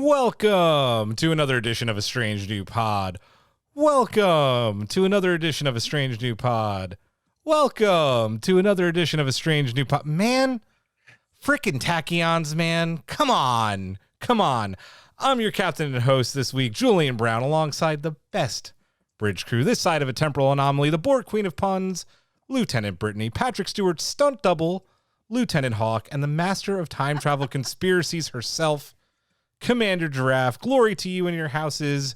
Welcome to another edition of A Strange New Pod. Welcome to another edition of A Strange New Pod. Welcome to another edition of A Strange New Pod. Man, frickin' tachyons, man. Come on. I'm your captain and host this week, Julian Brown, alongside the best bridge crew this side of a temporal anomaly, the board queen of puns, Lieutenant Brittany, Patrick Stewart, stunt double, Lieutenant Hawk, and the master of time travel conspiracies herself, Commander Girafe. Glory to you in your houses.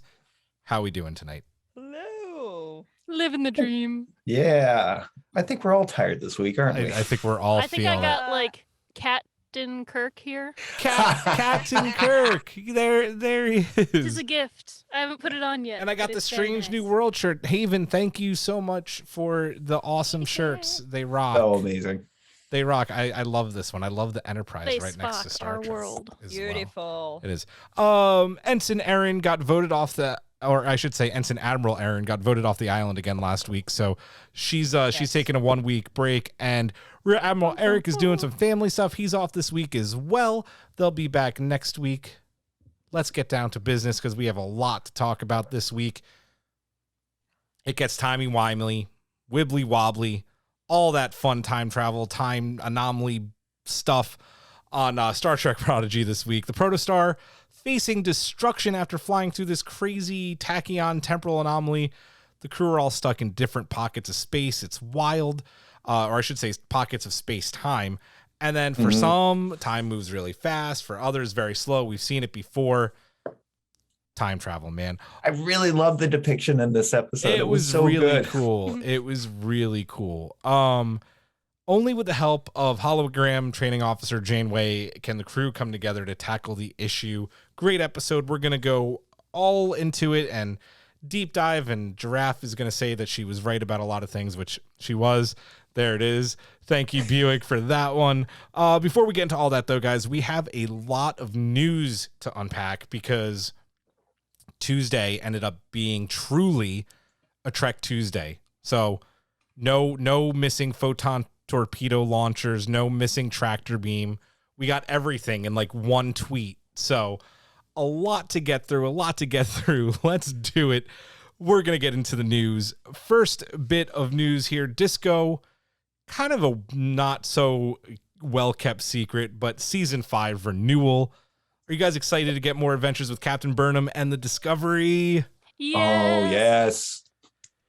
How we doing tonight? Hello. Living the dream. Yeah. I think we're all tired this week, aren't we? I think we're all feeling I got like Captain Kirk here. Captain Kirk. There he is. This is a gift. I haven't put it on yet. And I got the Strange New World shirt. Haven, thank you so much for the awesome shirts. They rock. So amazing. They rock. I love this one. I love the Enterprise They right next to Star our Trek. world. Beautiful. It is. Ensign Aaron got voted off or I should say Ensign Admiral Aaron got voted off the island again last week. So she's taking a 1 week break, and Rear Admiral Eric is doing some family stuff. He's off this week as well. They'll be back next week. Let's get down to business because we have a lot to talk about this week. It gets timey-whimey, wibbly-wobbly, all that fun time travel, time anomaly stuff on Star Trek Prodigy this week. The Protostar facing destruction after flying through this crazy tachyon temporal anomaly. The crew are all stuck in different pockets of space. It's wild, or I should say pockets of space-time. And then for some, time moves really fast. For others, very slow. We've seen it before. Time travel, man. I really love the depiction in this episode. It was so really good. cool. It was really cool. Only with the help of hologram training officer Janeway can the crew come together to tackle the issue. Great episode. We're going to go all into it and deep dive, and Girafe is going to say that she was right about a lot of things, which she was. There it is. Thank you, Buick, for that one. Before we get into all that, though, guys, we have a lot of news to unpack because Tuesday ended up being truly a Trek Tuesday. So no missing photon torpedo launchers, no missing tractor beam. We got everything in like one tweet. So a lot to get through. Let's do it. We're going to get into the news. First bit of news here. Disco, kind of a not so well-kept secret, but season 5 renewal. Are you guys excited to get more adventures with Captain Burnham and the Discovery? Yes. Oh, yes.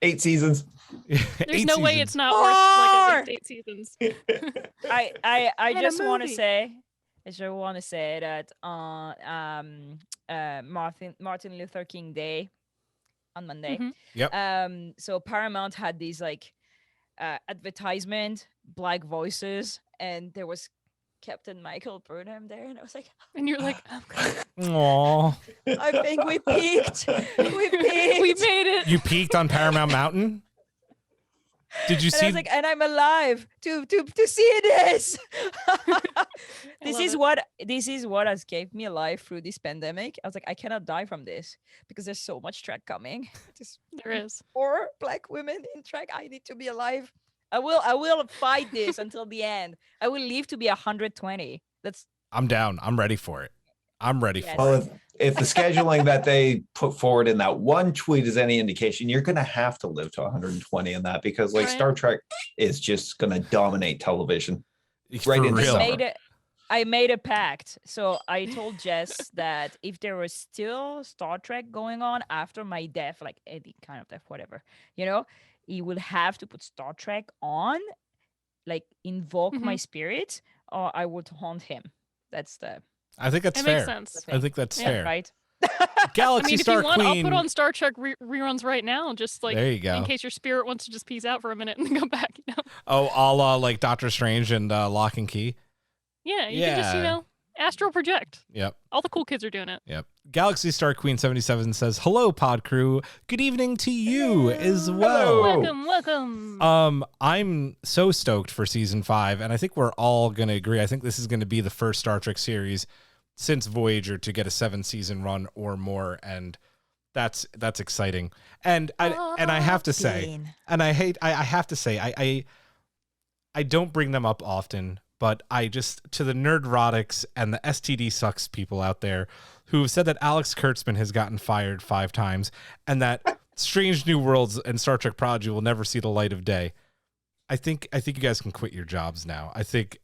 8 seasons. There's no way it's not worth like at least 8 seasons. I just want to movie. say, that Martin Luther King Day on Monday. Mhm. Yep. So Paramount had these like advertisement, Black voices, and there was Captain Michael Burnham there, and I was like, And you're like, oh, God. Aww. I think we peaked. We peaked. We made it. You peaked on Paramount Mountain? Did you And I see? was like, and I'm alive to see this. This love is what has kept me alive through this pandemic. I was like, I cannot die from this because there's so much Trek coming. Just There is. more Black women in Trek. I need to be alive. I will fight this until the end. I will live to be 120. I'm down. I'm ready for it. I'm ready Yes. for Well, it. if the scheduling that they put forward in that one tweet is any indication, you're going to have to live to 120 in that because like Right. Star Trek is just going to dominate television. For right in the real. summer. I made a pact. So I told Jess that if there was still Star Trek going on after my death, like any kind of death, whatever, he will have to put Star Trek on, like invoke my spirit, or I would haunt him. That's the I think that's It fair. makes sense. I think that's Yeah, fair. right. Galaxy If Star you want, Queen. I'll put on Star Trek reruns right now, just like There you go. in case your spirit wants to just peace out for a minute and then go back. Oh, a la like Doctor Strange and Lock and Key. Yeah, you can just astral project. Yep. All the cool kids are doing it. Yep. Galaxy Star Queen 77 says, "Hello, pod crew. Good evening to you as well." Welcome. I'm so stoked for season 5, and I think we're all gonna agree. I think this is gonna be the first Star Trek series since Voyager to get a 7-season run or more, and that's exciting. And I have to say, and I have to say, I don't bring them up often, but I just, to the nerdrotics and the STD sucks people out there, who have said that Alex Kurtzman has gotten fired 5 times and that Strange New Worlds and Star Trek Prodigy will never see the light of day. I think you guys can quit your jobs now. I think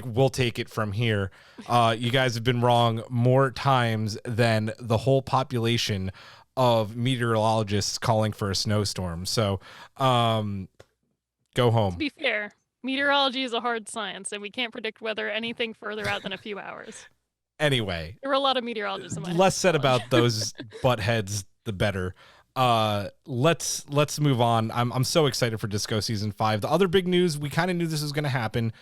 we'll take it from here. You guys have been wrong more times than the whole population of meteorologists calling for a snowstorm. So, go home. To be fair, meteorology is a hard science, and we can't predict weather anything further out than a few hours. Anyway, There were a lot of meteorologists in my less said about those butt heads, the better. Let's move on. I'm so excited for Disco season 5. The other big news, we kind of knew this was going to happen.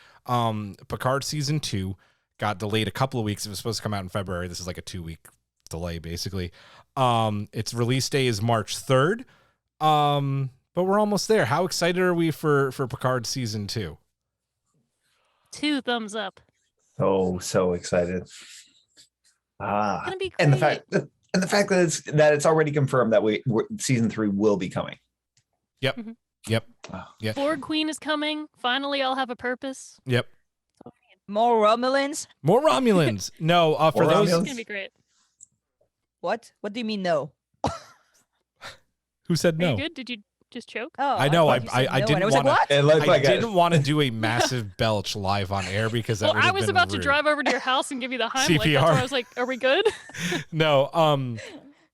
Picard season 2 got delayed a couple of weeks. It was supposed to come out in February. This is like a 2-week delay, basically. Its release day is March 3rd. But we're almost there. How excited are we for Picard season 2? 2 thumbs up. So excited. It's gonna be great. And the fact that it's already confirmed that season 3 will be coming. Yep. Mhm. Yep. Yeah. Borg Queen is coming. Finally, I'll have a purpose. Yep. More Romulans? More Romulans. No, for More those. It's Romulans? gonna be great. What? What do you mean no? Who said Are no? you good? Did you just choke? Oh, I know. thought you said I no, didn't and I was like, wanna- what? It looked I like didn't want to do a massive belch live on air because that Well, would I have was been about to rude. drive over to your house and give you the Heimlich. That's CPR. why I was like, are we good? No,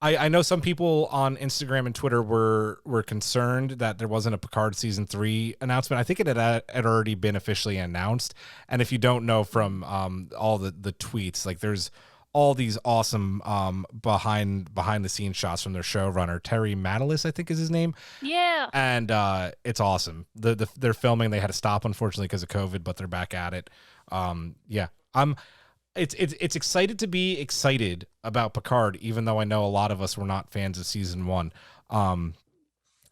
I know some people on Instagram and Twitter were concerned that there wasn't a Picard season 3 announcement. I think it had already been officially announced. And if you don't know from all the tweets, like there's all these awesome behind the scenes shots from their showrunner Terry Matalis, I think is his name. Yeah. And it's awesome. They're filming. They had to stop unfortunately because of COVID, but they're back at it. Yeah, It's excited to be excited about Picard, even though I know a lot of us were not fans of season 1.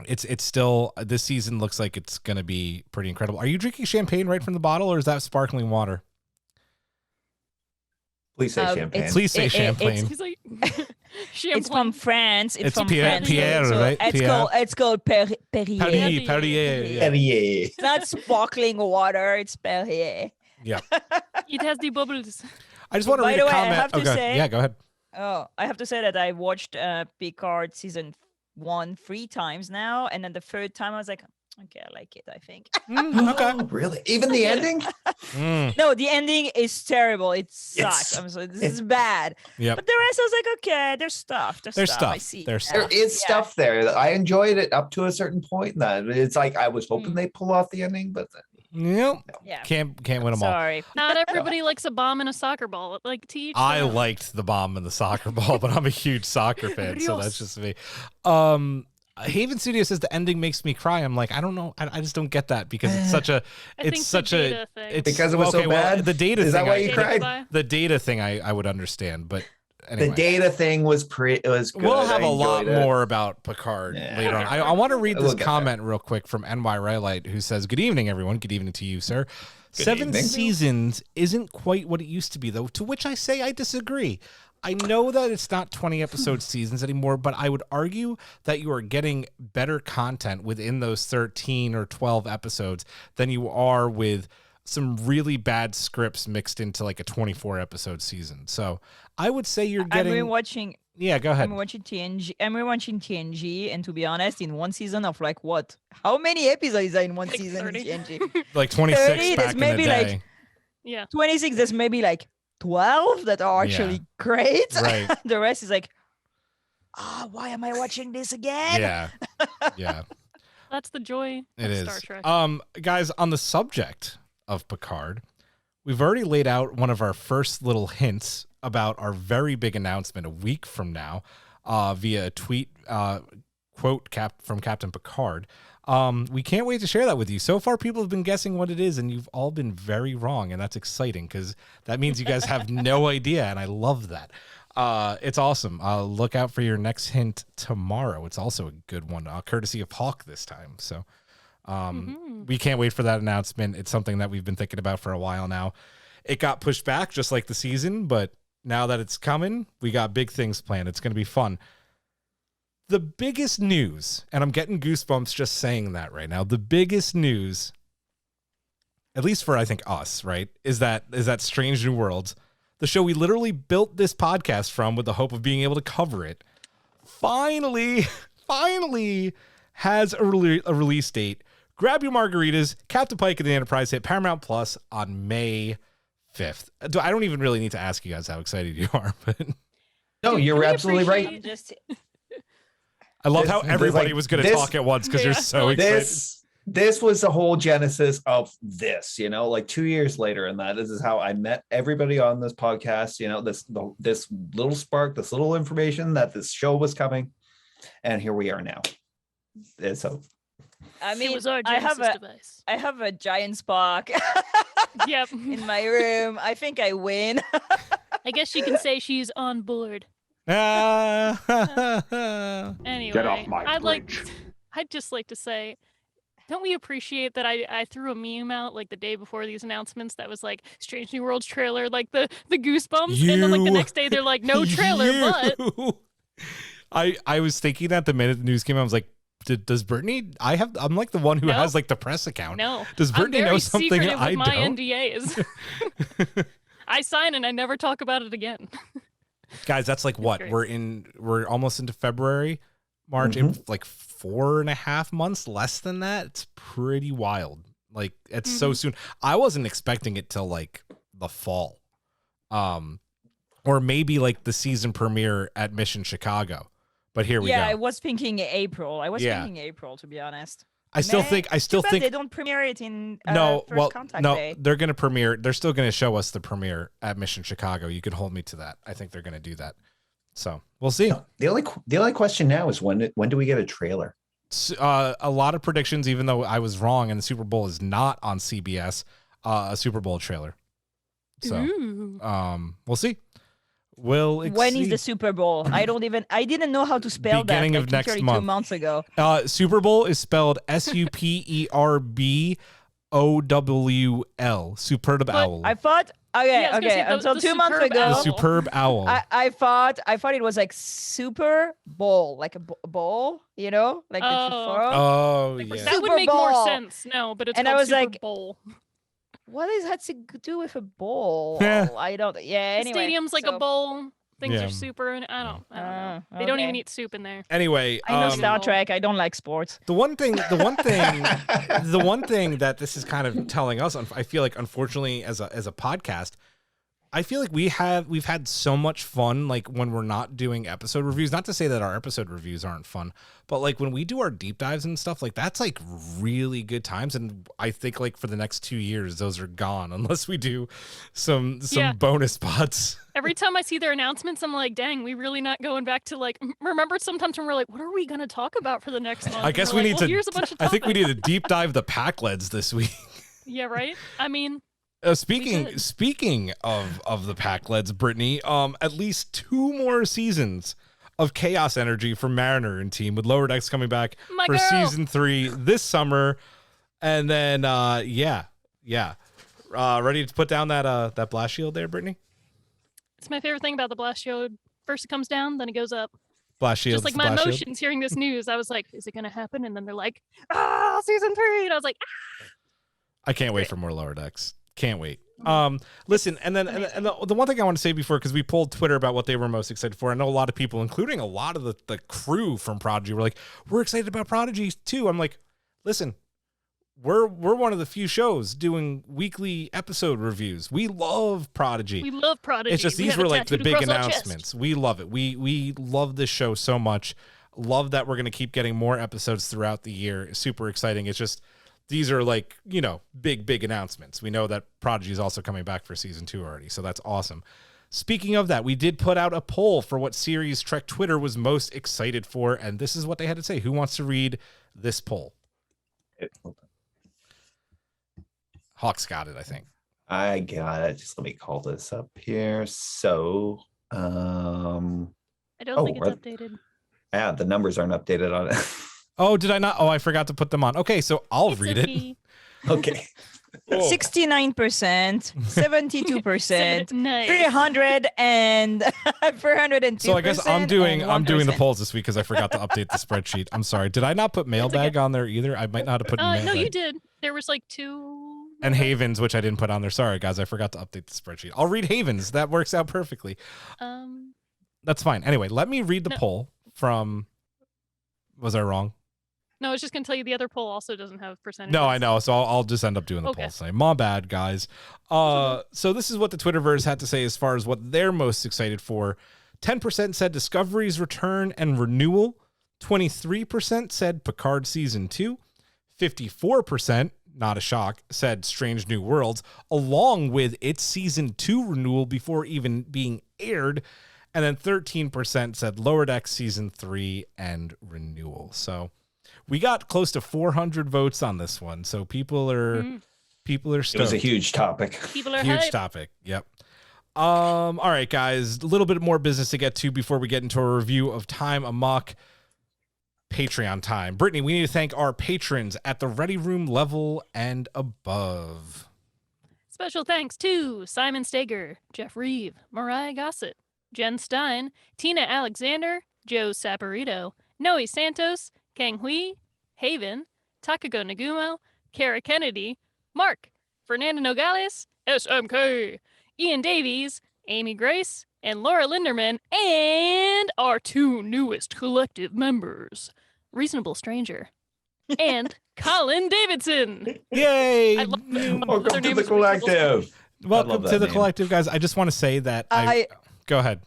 It's still, this season looks like it's going to be pretty incredible. Are you drinking champagne right from the bottle, or is that sparkling water? Please say champagne. Please say champagne. He's like, It's from France. It's from Pierre, France. Pierre, so right? Pierre. It's called Perrier. Perrier, Perrier. Yeah. Perrier. It's not sparkling water. It's Perrier. Yeah. it has the bubbles. I just want to By read the a way, I comment. have to Okay. say- Yeah, go ahead. Oh, I have to say that I watched Picard season 1 3 times now, and then the third time I was like, okay, I like it. I think. Okay. Oh, really? Even the ending? No, the ending is terrible. It sucks. It's- I'm sorry, this is bad. Yep. But the rest, I was like, okay, there's stuff. There's I stuff. see. There's There is stuff there. I enjoyed it up to a certain point. Then it's like I was hoping they pull off the ending, but Yep. Yeah. Can't win them all. Sorry. Not everybody likes a bomb and a soccer ball. Like to each I their own. liked the bomb and the soccer ball, but I'm a huge soccer fan, so that's just me. Haven Studio says the ending makes me cry. I'm like, I don't know. I just don't get that because it's such a, I think it's such the a, data thing. it's Because it was so bad? the data Is thing. that why you Data cried? goodbye. The data thing I would understand, but anyway. the data thing was good. We'll have I a lot enjoyed it. more about Picard Yeah. later on. I want to read We'll this get there. comment real quick from NY Rylite, who says, "Good evening, everyone. Good evening to you, sir. Good 7 evening. seasons isn't quite what it used to be, though, to which I say I disagree. I know that it's not 20 episode seasons anymore, but I would argue that you are getting better content within those 13 or 12 episodes than you are with some really bad scripts mixed into like a 24 episode season. So I would say you're getting... I'm rewatching. Yeah, go ahead. I'm watching TNG. I'm rewatching TNG, and to be honest, in one season of like what? How many episodes is there in one Like season 30. in TNG? Like 26 30, back there's in the maybe, like, day. Yeah. 26. There's maybe like 12 that are actually great. Right. The rest is like, why am I watching this again? Yeah. Yeah. That's the joy It of is. Star Trek. Guys, on the subject of Picard, we've already laid out one of our first little hints about our very big announcement a week from now via a tweet quote from Captain Picard. We can't wait to share that with you. So far, people have been guessing what it is, and you've all been very wrong, and that's exciting because that means you guys have no idea, and I love that. It's awesome. Look out for your next hint tomorrow. It's also a good one, courtesy of Hawk this time. So we can't wait for that announcement. It's something that we've been thinking about for a while now. It got pushed back just like the season, but now that it's coming, we got big things planned. It's going to be fun. The biggest news, and I'm getting goosebumps just saying that right now, the biggest news, at least for I think us, right, is that Strange New Worlds, the show we literally built this podcast from with the hope of being able to cover it, finally has a release date. Grab your margaritas. Captain Pike and the Enterprise hit Paramount Plus on May 5th. I don't even really need to ask you guys how excited you are, but No, you're absolutely right. I'm just I love This- how this, everybody like, was going to this- talk at once because you're Yeah. so excited. This was the whole genesis of this, like 2 years later, and this is how I met everybody on this podcast. This little spark, this little information that this show was coming, and here we are now. So I It mean, was our I have Genesis a device. I have a giant spark Yep. in my room. I think I win. I guess you can say she's on board. Ah. Anyway, I'd just like to say, don't we appreciate that I threw a meme out like the day before these announcements that was like Strange New Worlds trailer, like the goosebumps, and then like the You- next day they're like no trailer, but You. I was thinking that the minute the news came out, I was like, does Brittany? I'm like the one who No. has like the press account. no. Does Brittany I'm very know something secretive I with my don't? NDAs. I sign and I never talk about it again. Guys, that's like what? great. We're almost into February, March, Mhm. April, like 4.5 months, less than that. It's pretty wild. Like it's so soon. I wasn't expecting it till like the fall. Or maybe like the season premiere at Mission Chicago. But here we Yeah, go. I was thinking April. Yeah. Thinking April, to be honest. I still Man, think Too bad they don't premiere it in no, First well, Contact no, Day. they're going to premiere. They're still going to show us the premiere at Mission Chicago. You can hold me to that. I think they're going to do that. So we'll see. the only question now is when do we get a trailer? A lot of predictions, even though I was wrong, and the Super Bowl is not on CBS. A Super Bowl trailer. So, Ooh. we'll see. We'll When is see. the Super Bowl? I didn't know how to spell Beginning that of like next literally month. 2 months ago. Super Bowl is spelled SUPERBOWL. Superb owl. I thought okay, Yeah, I was gonna say, until the 2 months superb ago. The owl. superb owl. I thought it was like Super Bowl, like a bowl, like the Oh. Jafaro. Oh Like, yeah. that would Super make more Bowl. sense. No, but it's And I called was Super like, Bowl. What does that to do with a bowl? Yeah. I don't. Yeah. The Anyway, stadium's like so- a bowl. Things Yeah. are super, and I don't know. Oh, They don't even okay. eat soup in there. Anyway, I know Um, Star Trek. I don't like sports. the one thing the one thing that this is kind of telling us, I feel like, unfortunately, as a podcast, I feel like we've had so much fun, like when we're not doing episode reviews. Not to say that our episode reviews aren't fun, but like when we do our deep dives and stuff, like that's like really good times. And I think like for the next 2 years, those are gone unless we do some Yeah. bonus spots. Every time I see their announcements, I'm like, dang, we really not going back to like. Remember sometimes when we're like, what are we gonna talk about for the next month? I And guess we're we like, need well, here's a bunch of I think we topics. need to deep dive the Pac-Leds this week. Yeah, right. I mean, Speaking of the Pac-Leds, Brittany, at least 2 more seasons of chaos energy from Mariner and team, with Lower Decks coming back My for girl. season 3 this summer, and then ready to put down that blast shield there, Brittany. it's my favorite thing about the blast shield. First it comes down, then it goes up. Blast shield, Just like my emotions hearing this news, I was like, is it gonna happen? And then they're like, season 3, and I was like, I can't wait for more Lower Decks. Can't wait. Listen, and then and the one thing I want to say before, because we pulled Twitter about what they were most excited for. I know a lot of people, including a lot of the crew from Prodigy, were like, "We're excited about Prodigy too." I'm like, listen, we're one of the few shows doing weekly episode reviews. We love Prodigy. we love Prodigy. It's just We these have were it like the tattooed big across our chest. announcements. We love it. We love this show so much. Love that we're going to keep getting more episodes throughout the year. Super exciting. It's just these are like, big announcements. We know that Prodigy is also coming back for season 2 already. So that's awesome. Speaking of that, we did put out a poll for what series Trek Twitter was most excited for. And this is what they had to say. Who wants to read this poll? Hawk's got it, I think. I got it. Just let me call this up here. So, I don't think it's right. updated. yeah, the numbers aren't updated on it. Oh, did I not? Oh, I forgot to put them on. Okay, so I'll It's read it. okay. Okay. 69%, 72%, Nice. 300 and 402%. So I guess I'm doing and the 1%. polls this week because I forgot to update the spreadsheet. I'm sorry. Did I not put mailbag on there either? I might not have put mailbag. No, you did. There was like 2 And Havens, which I didn't put on there. Sorry, guys. I forgot to update the spreadsheet. I'll read Havens. That works out perfectly. That's fine. Anyway, let me read the poll from... Was I wrong? No, I was just going to tell you the other poll also doesn't have percentages. No, I know. So I'll just end up doing the poll. Say, my bad, guys. So this is what the Twitterverse had to say as far as what they're most excited for. 10% said Discovery's return and renewal. 23% said Picard Season 2. 54%, not a shock, said Strange New Worlds, along with its Season 2 renewal before even being aired. And then 13% said Lower Decks Season 3 and renewal. So we got close to 400 votes on this one. So people are stoked. It was a huge topic. People are huge hyped. topic. Yep. All right, guys, a little bit more business to get to before we get into a review of Time Amok. Patreon time. Brittany, we need to thank our patrons at the Ready Room level and above. Special thanks to Simon Steger, Jeff Reeve, Mariah Gossett, Jen Stein, Tina Alexander, Joe Saporito, Noe Santos, Kang Hui, Haven, Takako Nagumo, Kara Kennedy, Mark, Fernando Nogales, SMK, Ian Davies, Amy Grace, and Laura Linderman, and our two newest collective members, Reasonable Stranger and Colin Davidson. Yay! Welcome to the collective. Welcome to the collective, guys. I just want to say that go ahead.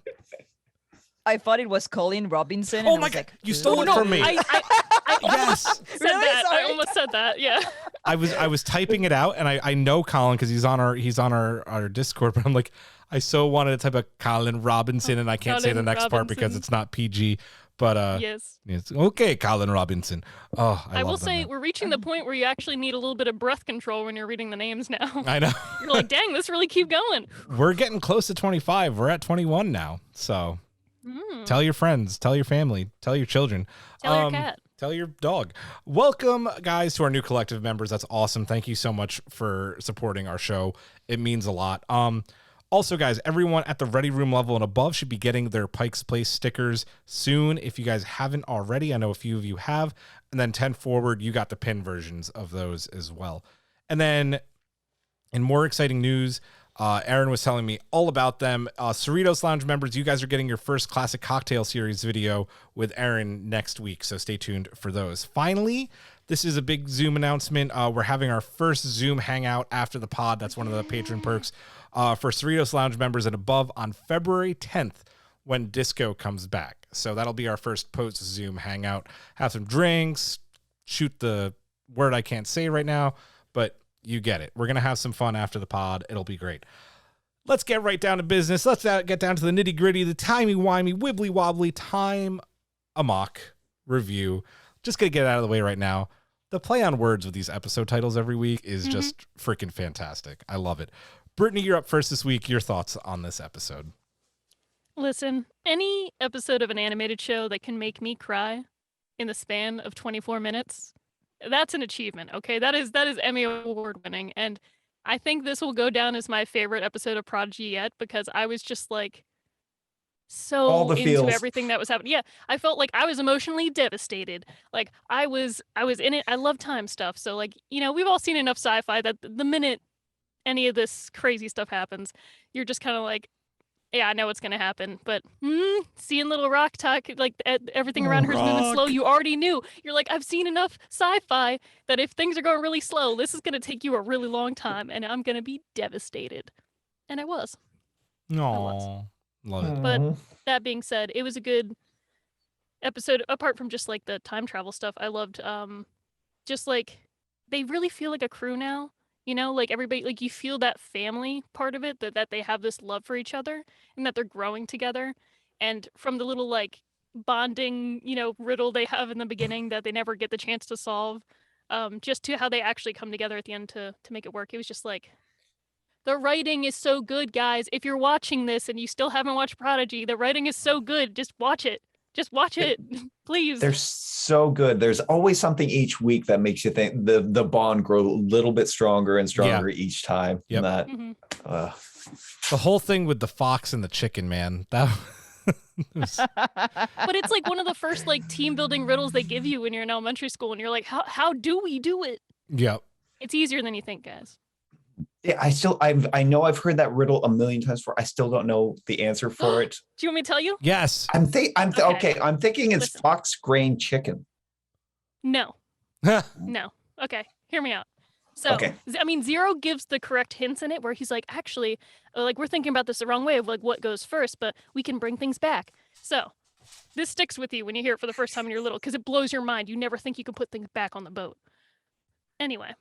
I thought it was Colin Robinson. Oh my God, you stole it from me. Yes. Said that. I almost said that. Yeah. I was typing it out, and I know Colin because he's on our Discord, but I'm like, I so wanted to type a Colin Robinson, and I can't say the next part because it's not PG. But yes, it's okay, Colin Robinson. Oh, I will say we're reaching the point where you actually need a little bit of breath control when you're reading the names now. I know. You're like, dang, this really keep going. We're getting close to 25. We're at 21 now. So tell your friends, tell your family, tell your children. Tell your cat. Tell your dog. Welcome, guys, to our new collective members. That's awesome. Thank you so much for supporting our show. It means a lot. Also, guys, everyone at the Ready Room level and above should be getting their Pike's Place stickers soon. If you guys haven't already, I know a few of you have. And then 10 forward, you got the pin versions of those as well. And then in more exciting news, Aaron was telling me all about them. Cerritos Lounge members, you guys are getting your first Classic Cocktail Series video with Aaron next week, so stay tuned for those. Finally, this is a big Zoom announcement. We're having our first Zoom hangout after the pod. That's one of the patron perks for Cerritos Lounge members and above on February 10th when Disco comes back. So that'll be our first post-Zoom hangout. Have some drinks, shoot the word I can't say right now, but you get it. We're going to have some fun after the pod. It'll be great. Let's get right down to business. Let's get down to the nitty gritty, the timey-whimey, wibbly-wobbly Time Amok review. Just going to get it out of the way right now. The play on words with these episode titles every week is just freaking fantastic. I love it. Brittany, you're up first this week. Your thoughts on this episode? Listen, any episode of an animated show that can make me cry in the span of 24 minutes, that's an achievement, okay? That is Emmy Award winning, and I think this will go down as my favorite episode of Prodigy yet because I was just like so into feels. Everything that was happening. Yeah, I felt like I was emotionally devastated. Like I was in it. I love time stuff, so like, you know, we've all seen enough sci-fi that the minute any of this crazy stuff happens, you're just kind of like, yeah, I know what's gonna happen. But seeing Little Rock talk, like everything around her is moving slow, you already knew. You're like, I've seen enough sci-fi that if things are going really slow, this is gonna take you a really long time, and I'm gonna be devastated. And I was. Aww, love it. But that being said, it was a good episode. Apart from just like the time travel stuff, I loved just like they really feel like a crew now. You know, like everybody, like you feel that family part of it, that they have this love for each other and that they're growing together. And from the little like bonding, you know, riddle they have in the beginning that they never get the chance to solve, just to how they actually come together at the end to make it work. It was just like, the writing is so good, guys. If you're watching this and you still haven't watched Prodigy, the writing is so good. Just watch it. Just watch it, please. They're so good. There's always something each week that makes you think the bond grow a little bit stronger and stronger each time. Yep. That the whole thing with the fox and the chicken, man. That was... But it's like one of the first like team building riddles they give you when you're in elementary school, and you're like, how do we do it? Yep. It's easier than you think, guys. Yeah, I know I've heard that riddle a million times before. I still don't know the answer for it. Do you want me to tell you? Yes. I'm thinking it's Listen. fox grain chicken. No. No. Okay, hear me out. So, Okay. I mean, Zero gives the correct hints in it where he's like, actually, like, we're thinking about this the wrong way of like what goes first, but we can bring things back. So, this sticks with you when you hear it for the first time when you're little because it blows your mind. You never think you can put things back on the boat. Anyway,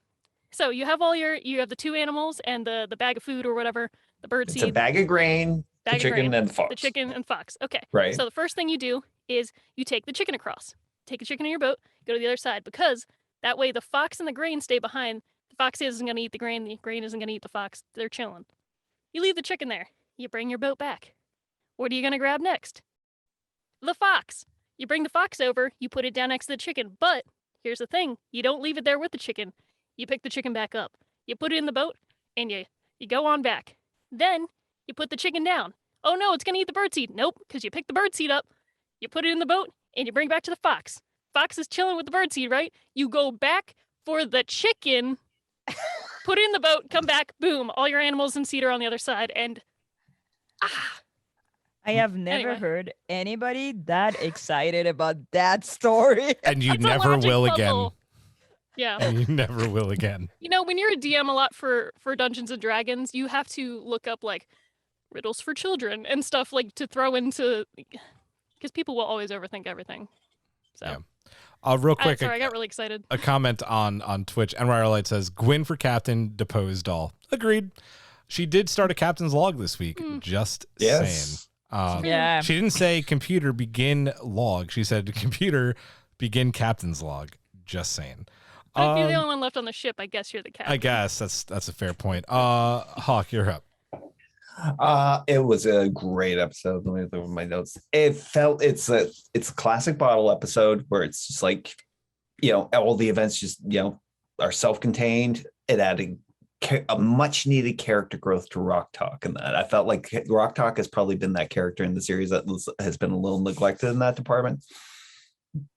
so you have the two animals and the bag of food or whatever, the bird seed. It's a bag of grain, the chicken, and fox. The chicken and fox. Okay. Right. So the first thing you do is you take the chicken across. Take the chicken in your boat, go to the other side because that way the fox and the grain stay behind. The fox isn't going to eat the grain isn't going to eat the fox. They're chilling. You leave the chicken there. You bring your boat back. What are you going to grab next? The fox. You bring the fox over, you put it down next to the chicken. But here's the thing. You don't leave it there with the chicken. You pick the chicken back up. You put it in the boat, and you go on back. Then you put the chicken down. Oh no, it's going to eat the birdseed. Nope, because you pick the birdseed up, you put it in the boat, and you bring it back to the fox. Fox is chilling with the birdseed, right? You go back for the chicken, put it in the boat, come back, boom, all your animals and seed are on the other side, and I have never heard anybody that excited about that story. And you never will again. Yeah. And you never will again. You know, when you're a DM a lot for Dungeons and Dragons, you have to look up like riddles for children and stuff like to throw into, because people will always overthink everything. So. Yeah. Real quick, sorry, I got really excited. A comment on Twitch. NYR Light says, Gwyn for captain, deposed all. Agreed. She did start a captain's log this week. Just saying. Yeah. She didn't say computer begin log. She said computer begin captain's log. Just saying. But if you're the only one left on the ship, I guess you're the captain. I guess that's a fair point. Hawk, you're up. It was a great episode. Let me look over my notes. It's a classic bottle episode where it's just like, all the events just, are self-contained. It added a much needed character growth to Rock Talk, and that I felt like Rock Talk has probably been that character in the series that has been a little neglected in that department.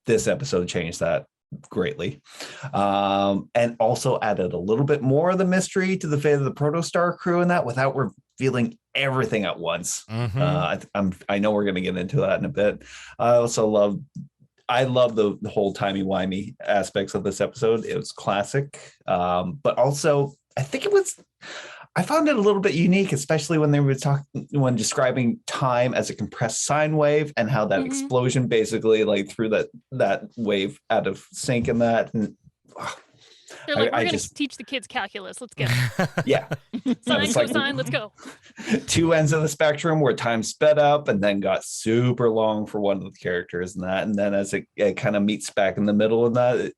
This episode changed that greatly, and also added a little bit more of the mystery to the fate of the Protostar crew and that without revealing everything at once. I know we're going to get into that in a bit. I love the whole timey-whimey aspects of this episode. It was classic, but also I found it a little bit unique, especially when they were when describing time as a compressed sine wave and how that explosion basically like threw that wave out of sync and that. And they're like, we're going to teach the kids calculus. Let's get it. Yeah. Sine, cosine, let's go. Two ends of the spectrum where time sped up and then got super long for one of the characters and that. And then as it kind of meets back in the middle of that,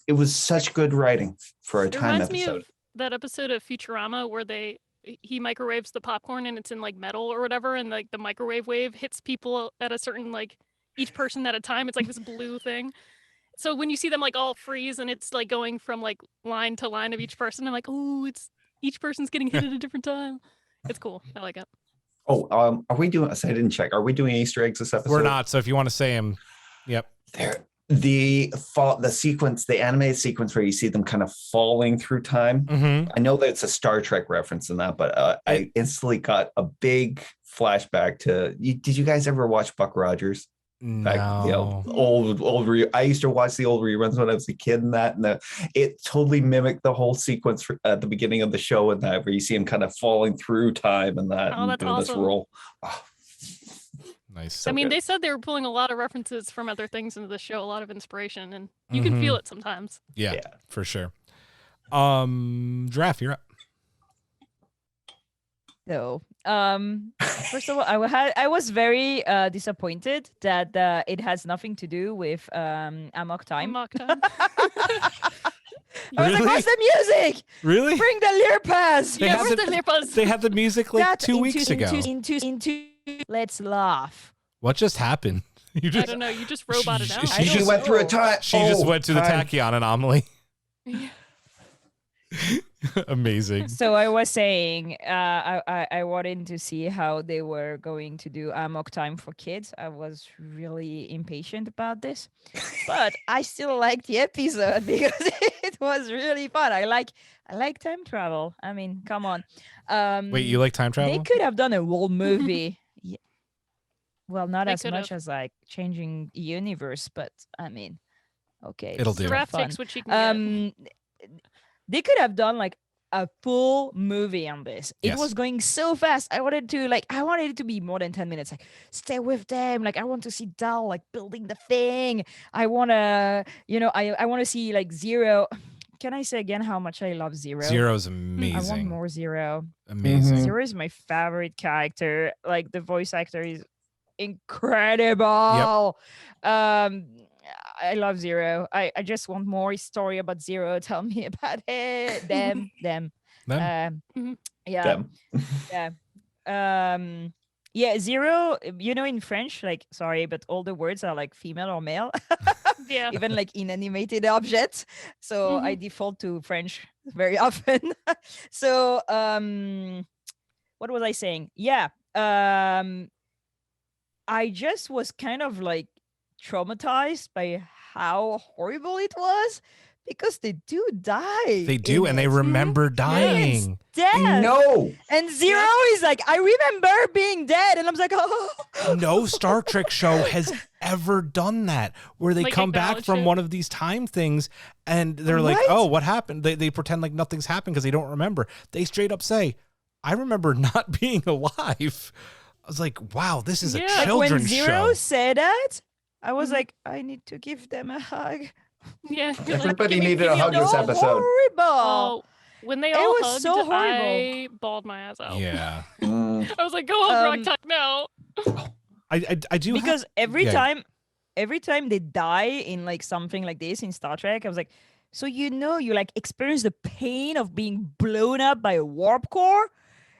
it was such good writing for a time episode. Me of that episode of Futurama where he microwaves the popcorn and it's in like metal or whatever, and like the microwave wave hits people at a certain like each person at a time. It's like this blue thing. So when you see them like all freeze and it's like going from like line to line of each person, I'm like, oh, it's each person's getting hit at a different time. It's cool. I like it. Oh, are we doing? I didn't check. Are we doing Easter eggs this episode? We're not. So if you want to say them, yep. There. The sequence, the animated sequence where you see them kind of falling through time. I know that it's a Star Trek reference in that, but I instantly got a big flashback to. Did you guys ever watch Buck Rogers? No. I used to watch the old reruns when I was a kid, and it totally mimicked the whole sequence at the beginning of the show, and that where you see him kind of falling through time and that, and that's doing awesome. this role. Nice. So I mean, good. they said they were pulling a lot of references from other things into the show, a lot of inspiration, and you can feel it sometimes. Yeah, for sure. Girafe, you're up. So, first of all, I was very disappointed that it has nothing to do with Amok time. Amok time. I was like, what's the music? Really? Bring the Learpads. They had the music like 2 weeks ago. Let's laugh. What just happened? I don't know. You just roboted out. She went through a time. She just went through the tachyon anomaly. Amazing. So I was saying, I wanted to see how they were going to do Amok time for kids. I was really impatient about this, but I still like the episode because it was really fun. I like time travel. I mean, come on. Wait, you like time travel? They could have done a whole movie. Yeah. Well, not They as much could've. as like changing universe, but I mean, okay, It'll it's do. Giraffe fun. takes what she can get. They could have done like a full movie on this. It Yes. was going so fast. I wanted it to be more than 10 minutes. Like, stay with them. Like, I want to see Dal like building the thing. I wanna, I want to see like Zero. Can I say again how much I love Zero? Zero's I amazing. want more Zero. Amazing. Zero is my favorite character. Like, the voice actor is incredible. I love Zero. I just want more story about Zero. Tell me about it. Them. Yeah. Them. Yeah. Yeah, Zero, in French, like, sorry, but all the words are like female or male. Yeah. Even like in animated objects. So I default to French very often. So what was I saying? Yeah. I just was kind of like traumatized by how horrible it was, because they do die. They do, and they remember dying. Dead. No. And Zero is like, I remember being dead, and I'm like, oh. No Star Trek show has ever done that, where they Like, come back acknowledge from it. one of these time things, and they're like, Right? oh, what happened? They pretend like nothing's happened because they don't remember. They straight up say, I remember not being alive. I was like, wow, this is a Yeah. Like, children's when Zero show. said that, I was like, I need to give them a hug. Yeah. you're like, Everybody "Give me- needed give a me hug this So episode. horrible. Oh, when they It all was hugged, so horrible. I bawled my ass out. Yeah. I was like, go hug Rock Talk now. I do Because every yeah. time they die in like something like this in Star Trek, I was like, so you like experience the pain of being blown up by a warp core,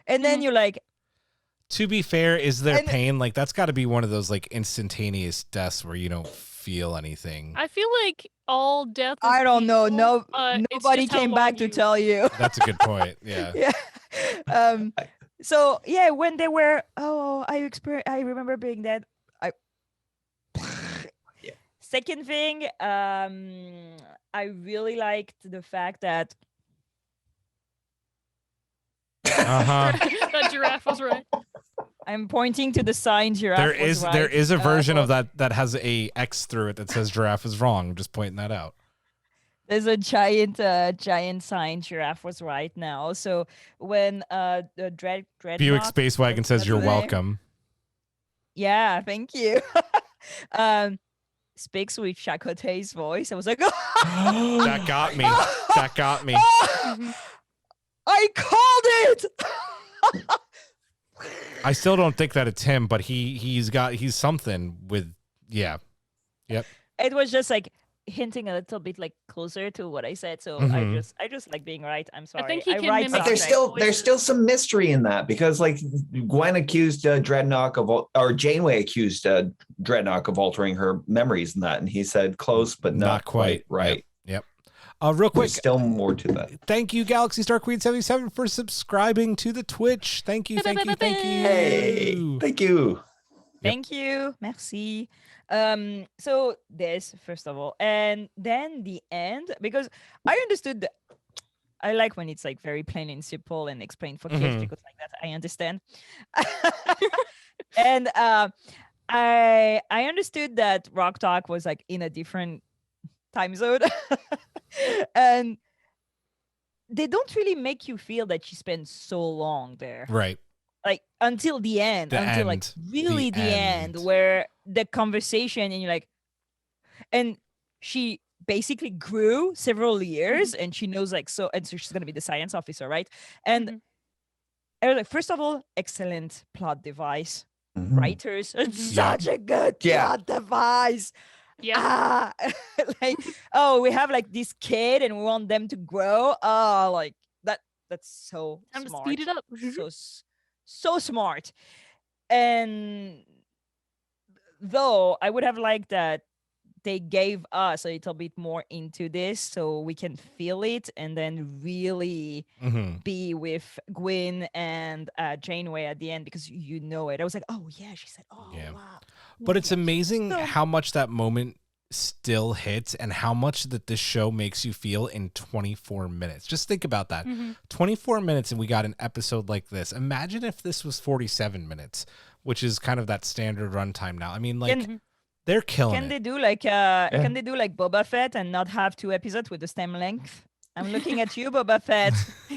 and then you're like, To be fair, is there And- pain? Like, that's got to be one of those like instantaneous deaths where you don't feel anything. I feel like all death. I don't know, no, nobody came back to tell you. That's a good point. Yeah. Yeah. So yeah, when they were, I remember being dead. Yeah. Second thing, I really liked the fact that that Giraffe was right. I'm pointing to the sign Giraffe There was is right. there is a version of that has a X through it that says Giraffe is wrong. I'm just pointing that out. There's a giant sign Giraffe was right now. So when the Dreadnought Buick Space Wagon says you're what's the name? welcome. Yeah, thank you. Speaks with Chakotay's voice. I was like, That got me. That got me. I called it. I still don't think that it's him, but he's something with Yep. It was just like hinting a little bit like closer to what I said. So Mhm. I just like being right. I'm sorry. think he can write mimic But Star there's Trek. there's still some mystery in that, because like Gwen accused Dreadnought or Janeway accused Dreadnought of altering her memories and that, and he said close but not quite right. Yep. Real quick, There's still more to that. thank you, Galaxy Star Queen 77, for subscribing to the Twitch. Thank you. Hey, thank you. Thank you. Merci. So this, first of all, and then the end, because I understood that I like when it's like very plain and simple and explained for kids, Mhm. because like that I understand. And I understood that Rock Talk was like in a different time zone. And they don't really make you feel that she spent so long there. Right. Like until the end, like really the end, where the conversation, and you're like, and she basically grew several years, and she knows like so, and so she's gonna be the science officer, right? And I was like, first of all, excellent plot device. Mhm. Writers, such a good plot device. Yeah. Like, oh, we have like this kid and we want them to grow. Oh, like that's so Time smart. to speed it up. So smart. And though I would have liked that they gave us a little bit more into this so we can feel it, and then really be with Gwyn and Janeway at the end, because you know it. I was like, oh yeah, she said, oh Yeah. wow. But it's amazing how much that moment still hits, and how much that this show makes you feel in 24 minutes. Just think about that. 24 minutes and we got an episode like this. Imagine if this was 47 minutes, which is kind of that standard runtime now. I mean, like, they're killing Can it. they do like can they do like Boba Fett and not have 2 episodes with the same length? I'm looking at you, Boba Fett.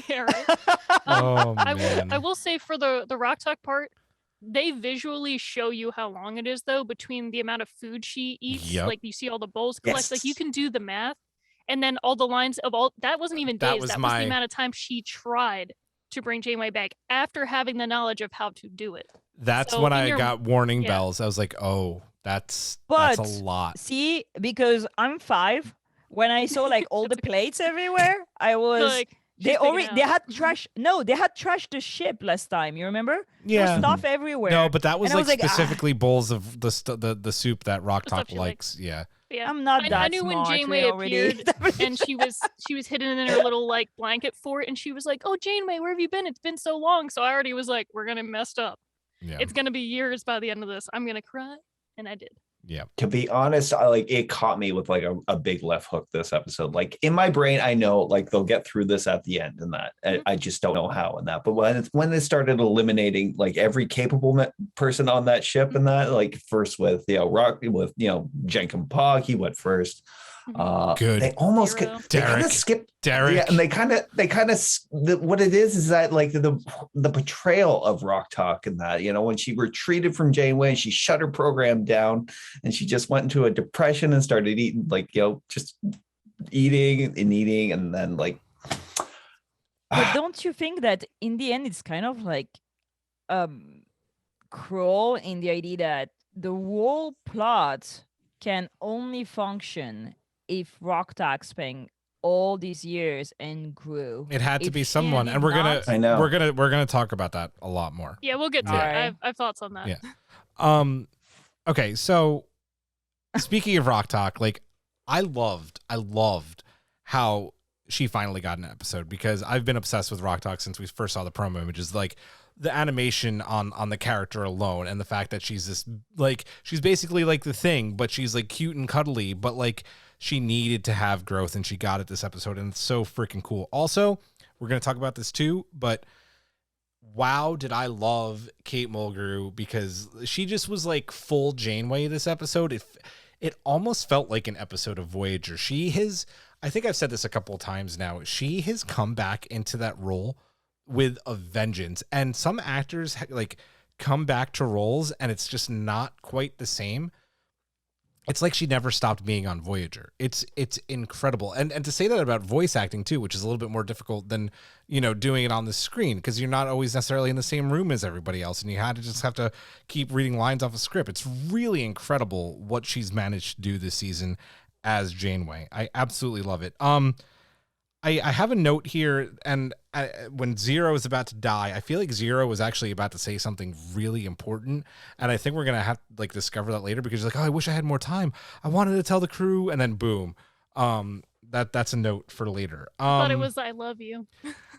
Yeah, right. Oh, man. I will say for the Rock Talk part, they visually show you how long it is though between the amount of food she eats. Yep. Like you see all the bowls collect. Yes. Like you can do the math, and then all the lines of all that wasn't even days. Was that was the amount of time she tried to bring Janeway back after having the knowledge of how to do it. That's So when in I your- got warning yeah. bells. I was like, oh, that's But a lot. see, because I'm 5, when I saw like all the plates everywhere, I was Like they she's picking already out. they had trash. No, they had trashed the ship last time. You remember? There was Yeah. stuff everywhere. No, but that was And I like was like, specifically bowls of the soup that Rock The stuff Talk she likes. Yeah. Yeah. I'm not that I knew when smart. Janeway We already appeared and she was hidden in her little like blanket fort, and she was like, "Oh, Janeway, where have you been? It's been so long." So I already was like, "We're gonna messed up. Yeah. It's gonna be years by the end of this. I'm gonna cry," and I did. Yeah. To be honest, it caught me with like a big left hook this episode. Like in my brain, I know like they'll get through this at the end and that. I just don't know how and that. But when they started eliminating like every capable person on that ship and that, like first with Rock with Jenkin Pog, he went first. Good. They almost Hero. they kind Derek. of skipped. Derek. Yeah, and they kind of what it is that like the betrayal of Rock Talk and that, when she retreated from Janeway and she shut her program down and she just went into a depression and started eating like just eating and then like. But don't you think that in the end it's kind of like cruel in the idea that the whole plot can only function if Rock Talk spent all these years and grew. It had to If be she someone, did and we're gonna not- I know. we're gonna talk about that a lot more. Yeah, we'll get to Yeah. it. Alright. I have thoughts on that. Yeah. Okay, so speaking of Rock Talk, like I loved how she finally got an episode, because I've been obsessed with Rock Talk since we first saw the promo images. Like the animation on the character alone, and the fact that she's this like she's basically like the Thing, but she's like cute and cuddly, but like she needed to have growth, and she got it this episode, and it's so freaking cool. Also, we're gonna talk about this too, but wow, did I love Kate Mulgrew, because she just was like full Janeway this episode. It almost felt like an episode of Voyager. I think I've said this a couple of times now, she has come back into that role with a vengeance, and some actors like come back to roles and it's just not quite the same. It's like she never stopped being on Voyager. It's incredible. And to say that about voice acting too, which is a little bit more difficult than, doing it on the screen, because you're not always necessarily in the same room as everybody else, and you have to keep reading lines off a script. It's really incredible what she's managed to do this season as Janeway. I absolutely love it. I have a note here, and when Zero is about to die, I feel like Zero was actually about to say something really important, and I think we're gonna have to like discover that later, because she's like, "Oh, I wish I had more time. I wanted to tell the crew," and then boom, that's a note for later. I thought it was "I love you."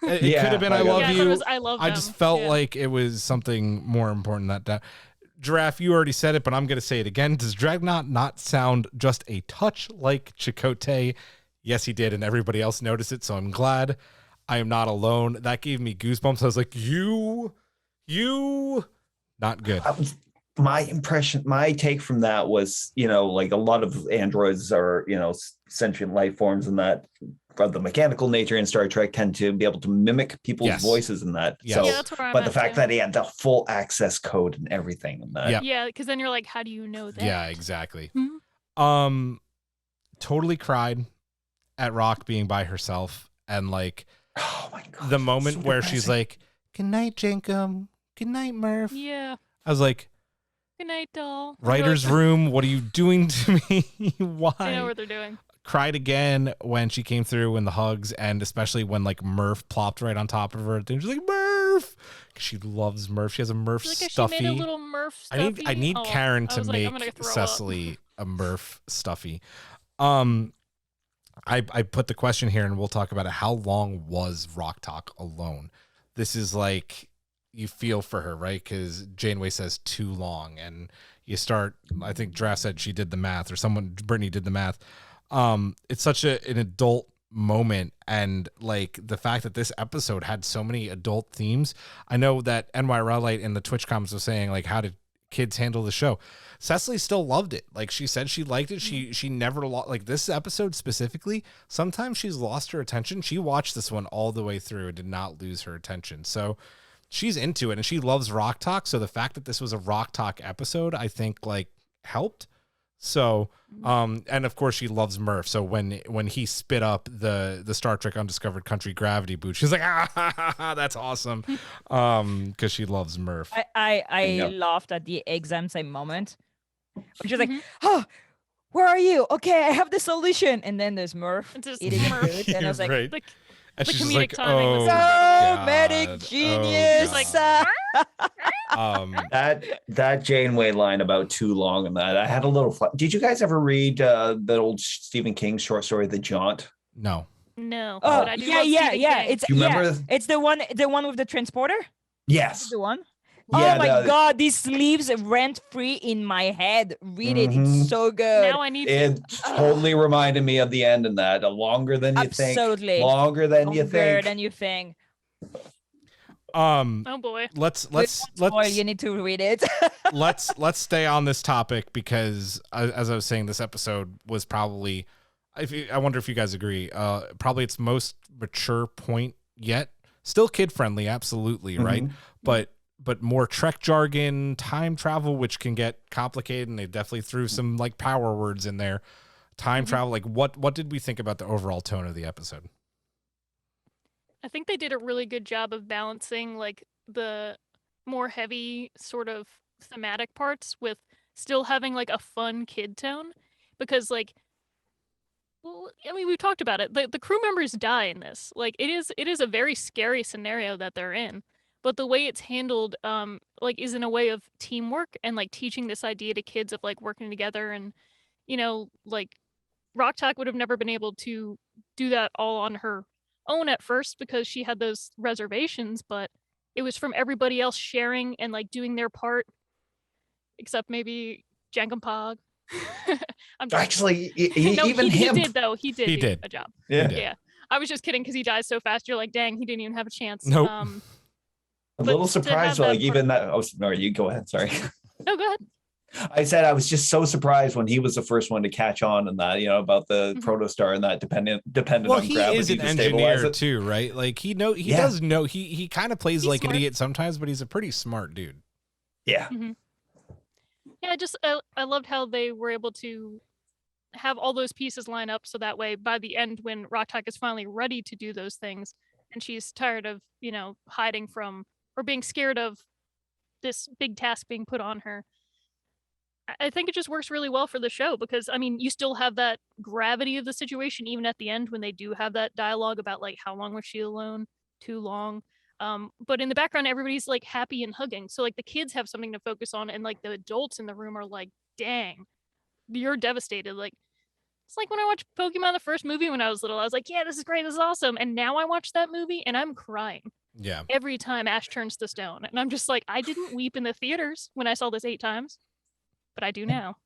It Yeah, could have been "I I love Yeah, I thought you." it was "I love I them." just felt Yeah. like it was something more important that. Giraffe, you already said it, but I'm gonna say it again. Does Dragnot not sound just a touch like Chakotay? Yes, he did, and everybody else noticed it, so I'm glad I am not alone. That gave me goosebumps. I was like, you, not good. My take from that was, like a lot of androids are, sentient life forms, and that of the mechanical nature in Star Trek tend to be able to mimic people's Yes. voices and that. Yes. So, Yeah, that's where I'm but the at, fact too. that he had the full access code and everything and that. Yeah. Yeah, because then you're like, how do you know that? Yeah, exactly. Mhm. Totally cried at Rock being by herself, and like Oh my god. the moment so where she's depressing. like, "Good night, Jenkum. Good night, Murph." Yeah. I was like, Good night, doll. writer's room, what are you doing to me? Why? I know what they're doing. Cried again when she came through in the hugs, and especially when like Murph plopped right on top of her, and she's like, "Murph," 'cause she loves Murph. She has a Murph She's like, stuffy. she made a little Murph stuffy. I need Oh, Karen I to was like, I'm make gonna throw up. Cecily a Murph stuffy. I put the question here, and we'll talk about it. How long was Rock Talk alone? This is like, you feel for her, right? Because Janeway says too long, and you start, I think Dra said she did the math, or Brittany did the math. It's such an adult moment, and like the fact that this episode had so many adult themes. I know that NY Rowlight in the Twitch comments was saying, like, how did kids handle the show? Cecily still loved it. Like, she said she liked it. She never lost, like, this episode specifically, sometimes she's lost her attention. She watched this one all the way through and did not lose her attention. So she's into it, and she loves Rock Talk. So the fact that this was a Rock Talk episode, I think, like, helped. So, and of course she loves Murph. So when he spit up the Star Trek Undiscovered Country gravity boot, she's like, that's awesome. Cause she loves Murph. I laughed at the exam time moment. She's like, oh, where are you? Okay, I have the solution. And then there's Murph eating food. And I was like, right. And the she's comedic like, timing was comedic genius. That Janeway line about too long and that I had a little fun. Did you guys ever read the old Stephen King short story, The Jaunt? No. No. Oh, yeah. It's it's the one with the transporter? Yes. The one? Yeah, oh my God, this lives rent free in my head. Read it. It's so good. Now I need It totally reminded me of the end in that. Longer than you think. Absolutely. Longer than you think. Oh boy. Let's you need to read it. let's stay on this topic, because as I was saying, this episode was probably, I wonder if you guys agree, probably its most mature point yet. Still kid friendly, absolutely, right? But more Trek jargon, time travel, which can get complicated, and they definitely threw some like power words in there. Time travel, like what did we think about the overall tone of the episode? I think they did a really good job of balancing like the more heavy sort of thematic parts with still having like a fun kid tone, because like, well, I mean, we've talked about it. The crew members die in this. Like, it is a very scary scenario that they're in. But the way it's handled, like, is in a way of teamwork and like teaching this idea to kids of like working together. And, you know, like Rock Talk would have never been able to do that all on her own at first because she had those reservations, but it was from everybody else sharing and like doing their part, except maybe Jankum-Pog. Actually, he did though. He did a job. Yeah. I was just kidding because he dies so fast. You're like, dang, he didn't even have a chance. Nope. A little surprised, like even that. Oh, no, you go ahead. Sorry. No, go ahead. I said I was just so surprised when he was the first one to catch on, and that, you know, about the Protostar and that dependent on gravity. Well, he is an to engineer too, right? Like he does know. He kind of plays like smart. an idiot sometimes, but he's a pretty smart dude. Yeah. Yeah, I loved how they were able to have all those pieces line up so that way by the end, when Rock Talk is finally ready to do those things, and she's tired of, you know, hiding from or being scared of this big task being put on her. I think it just works really well for the show because, I mean, you still have that gravity of the situation even at the end when they do have that dialogue about like how long was she alone? Too long. But in the background, everybody's like happy and hugging. So like the kids have something to focus on, and like the adults in the room are like, dang, you're devastated. Like, it's like when I watched Pokemon, the first movie when I was little, I was like, yeah, this is great, this is awesome. And now I watch that movie and I'm crying. Yeah. Every time Ash turns to stone. And I'm just like, I didn't weep in the theaters when I saw this 8 times, but I do now.